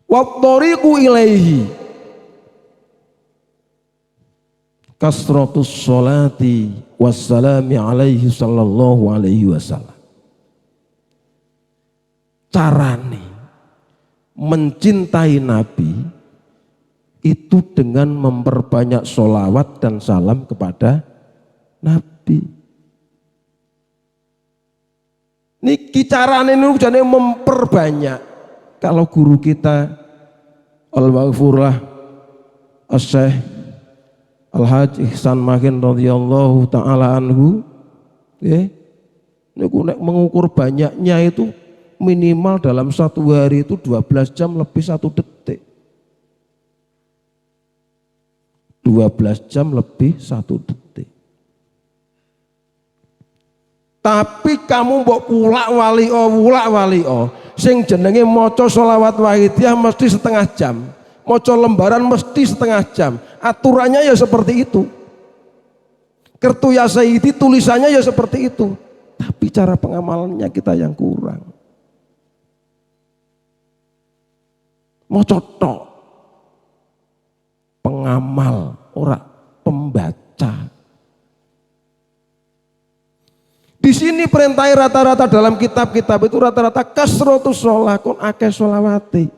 Wa thariqu ilaihi kasratus sholati wassalami alaihi sallallahu alaihi wasallam. Carane mencintai Nabi itu dengan memperbanyak sholawat dan salam kepada Nabi. Niki carane niku jane memperbanyak. Kalau guru kita Al-Maghfurah Asy-Syaikh Al-Hajj Ihsan Makin radhiyallahu taala anhu, niku nek mengukur banyaknya itu minimal dalam satu hari itu 12 jam lebih 1 detik. 12 jam lebih 1 detik. Tapi kamu mbok pulak walio, sing jenenge maca sholawat wahidiyah mesti setengah jam, maca lembaran mesti setengah jam. Aturannya ya seperti itu. Kertu ya Sayyidi tulisannya ya seperti itu. Tapi cara pengamalannya kita yang kurang. Maca tok. Pengamal, ora pembaca. Di sini perintah rata-rata dalam kitab-kitab itu rata-rata kasrotus sholah kon akeh sholawati.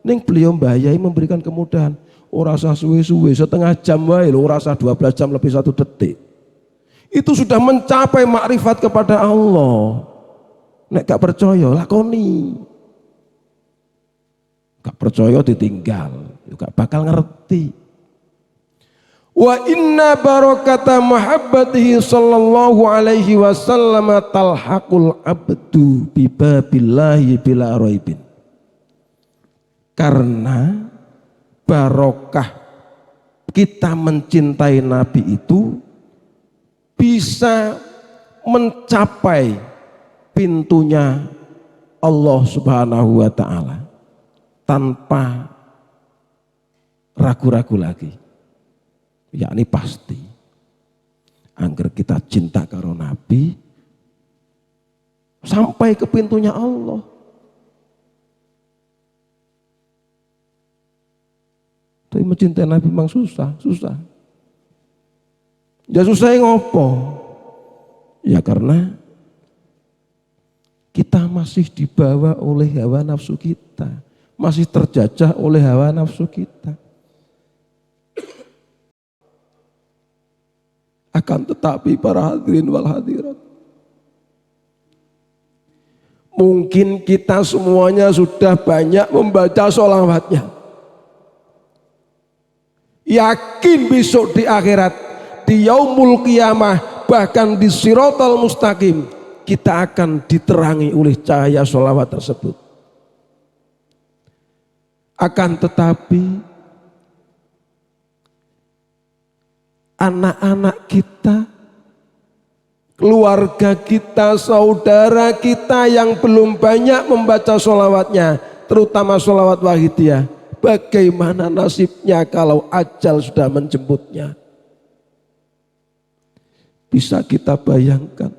Ning beliau mbayai memberikan kemudahan. Ora usah suwe-suwe setengah jam wae lho, ora usah 12 jam lebih 1 detik. Itu sudah mencapai makrifat kepada Allah. Nek gak percaya lakoni. Gak percaya ditinggal, juga bakal ngerti. Wa inna barakata mahabbatihi sallallahu alaihi wasallam talhaqul abdu bibabillahi bila raibin. Karena barokah kita mencintai Nabi itu bisa mencapai pintunya Allah Subhanahu wa taala tanpa ragu-ragu lagi. Yakni pasti angger kita cinta karo Nabi sampai ke pintunya Allah. Tapi mencintai Nabi memang susah. Ya susah ngopo? Ya karena kita masih dibawa oleh hawa nafsu kita, masih terjajah oleh hawa nafsu kita. Akan tetapi para hadirin wal hadirat, mungkin kita semuanya sudah banyak membaca sholawatnya. Yakin besok di akhirat, di yaumul qiyamah, bahkan di siratal mustaqim, kita akan diterangi oleh cahaya sholawat tersebut. Akan tetapi anak-anak kita, keluarga kita, saudara kita yang belum banyak membaca sholawatnya, terutama sholawat wahidiyah, bagaimana nasibnya kalau ajal sudah menjemputnya? Bisa kita bayangkan.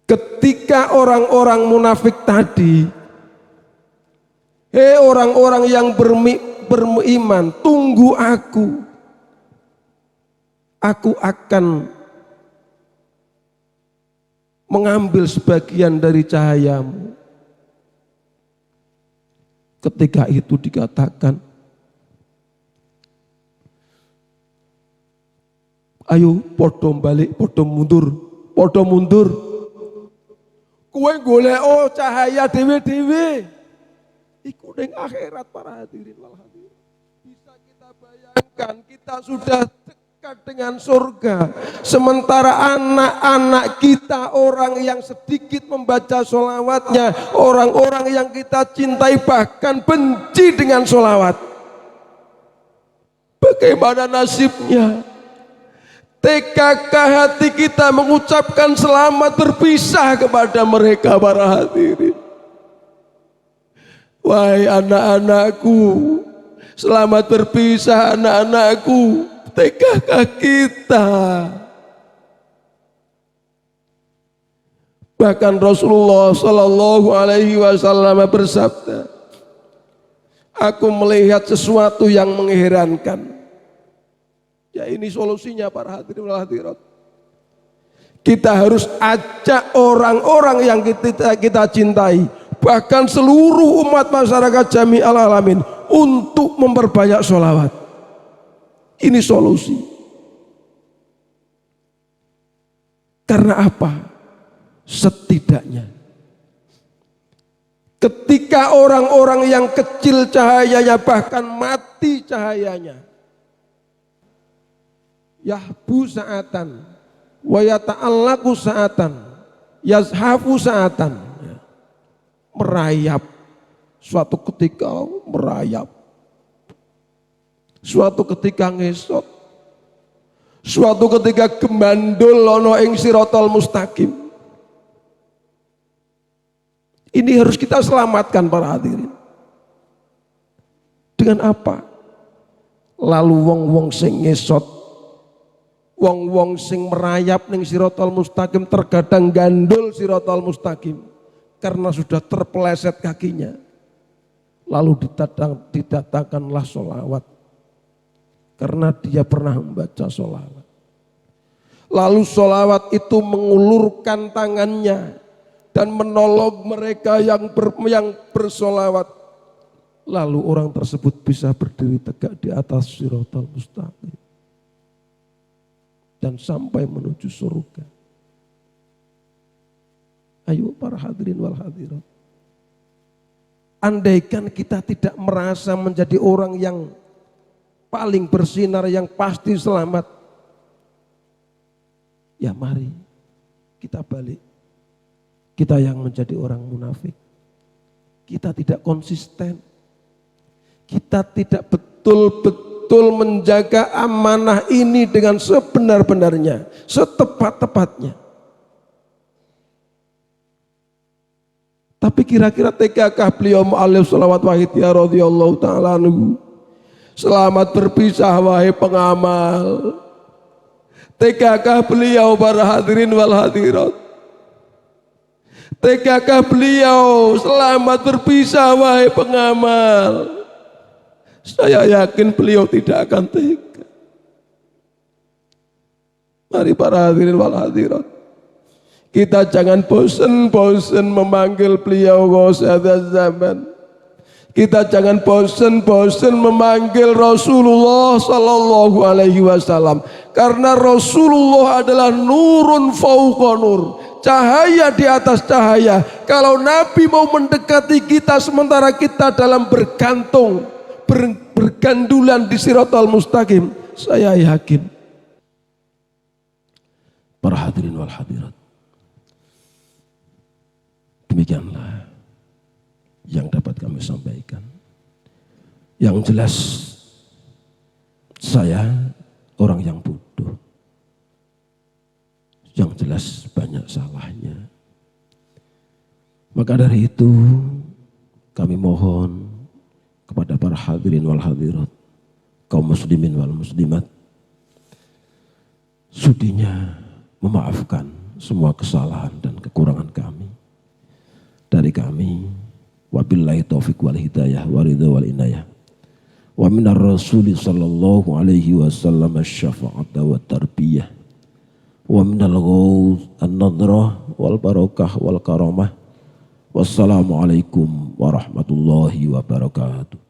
Ketika orang-orang munafik tadi, orang-orang yang beriman, tunggu aku akan mengambil sebagian dari cahayamu. Ketika itu dikatakan, ayo podo balik, podo mundur. Kue golek cahaya dewe-dewe. Iku ning akhirat para hadirin wal hadirat. Bisa kita bayangkan kita sudah dekat dengan surga. Sementara anak-anak kita orang yang sedikit membaca sholawatnya, orang-orang yang kita cintai bahkan benci dengan sholawat. Bagaimana nasibnya? Tegakkah hati kita mengucapkan selamat berpisah kepada mereka para hadirin? Wahai anak-anakku, selamat berpisah anak-anakku, tegakkah kita? Bahkan Rasulullah Shallallahu Alaihi Wasallam bersabda, aku melihat sesuatu yang mengherankan. Ya ini solusinya para hadirin wal hadirat. Kita harus ajak orang-orang yang kita cintai, bahkan seluruh umat masyarakat jami'al alamin untuk memperbanyak sholawat. Ini solusi. Karena apa? Setidaknya ketika orang-orang yang kecil cahayanya bahkan mati cahayanya, yahbu sa'atan wa yata'allaku sa'atan yazhafu sa'atan, merayap suatu ketika, merayap suatu ketika ngesot, suatu ketika gemandul ono ing sirotol mustaqim. Ini harus kita selamatkan para hadirin. Dengan apa? Lalu wong-wong sing ngesot, wong-wong sing merayap ning sirotol mustaqim terkadang gandul sirotol mustaqim karena sudah terpeleset kakinya. Lalu didatangkanlah sholawat karena dia pernah membaca sholawat. Lalu sholawat itu mengulurkan tangannya dan menolong mereka yang bersolawat. Lalu orang tersebut bisa berdiri tegak di atas siratal mustaqim dan sampai menuju surga. Ayo para hadirin wal hadirat. Andaikan kita tidak merasa menjadi orang yang paling bersinar, yang pasti selamat, ya mari kita balik. Kita yang menjadi orang munafik. Kita tidak konsisten. Kita tidak betul-betul menjaga amanah ini dengan sebenar-benarnya, setepat-tepatnya. Tapi kira-kira tegakah beliau mu'alif sholawat wahid ya radhiyallahu ta'ala anhu? Selamat berpisah wahai pengamal. Tegakah beliau para hadirin wal hadirat? Tegakah beliau selamat berpisah wahai pengamal? Saya yakin beliau tidak akan tega. Mari para hadirin wal hadirat, kita jangan bosan-bosan memanggil beliau Ghausatuz Zaman. Kita jangan bosan-bosan memanggil Rasulullah Sallallahu Alaihi Wasallam, karena Rasulullah adalah nurun fauqa nur, cahaya di atas cahaya. Kalau Nabi mau mendekati kita sementara kita dalam bergandulan di siratal mustaqim, saya yakin. Para hadirin wal hadirat, demikianlah yang dapat kami sampaikan. Yang jelas saya orang yang bodoh. Yang jelas banyak salahnya. Maka dari itu kami mohon kepada para hadirin wal hadirat, kaum muslimin wal muslimat, sudinya memaafkan semua kesalahan dan kekurangan kami. Dari kami, wabillahi taufiq wal hidayah wa ridha wal inayah. Wa minar rasuli sallallahu alaihi wasallam asy-syafa'ata wa tarbiyah. Wa minal ghawth an-nadrah wal barakah wal karamah. Wassalamualaikum warahmatullahi wabarakatuh.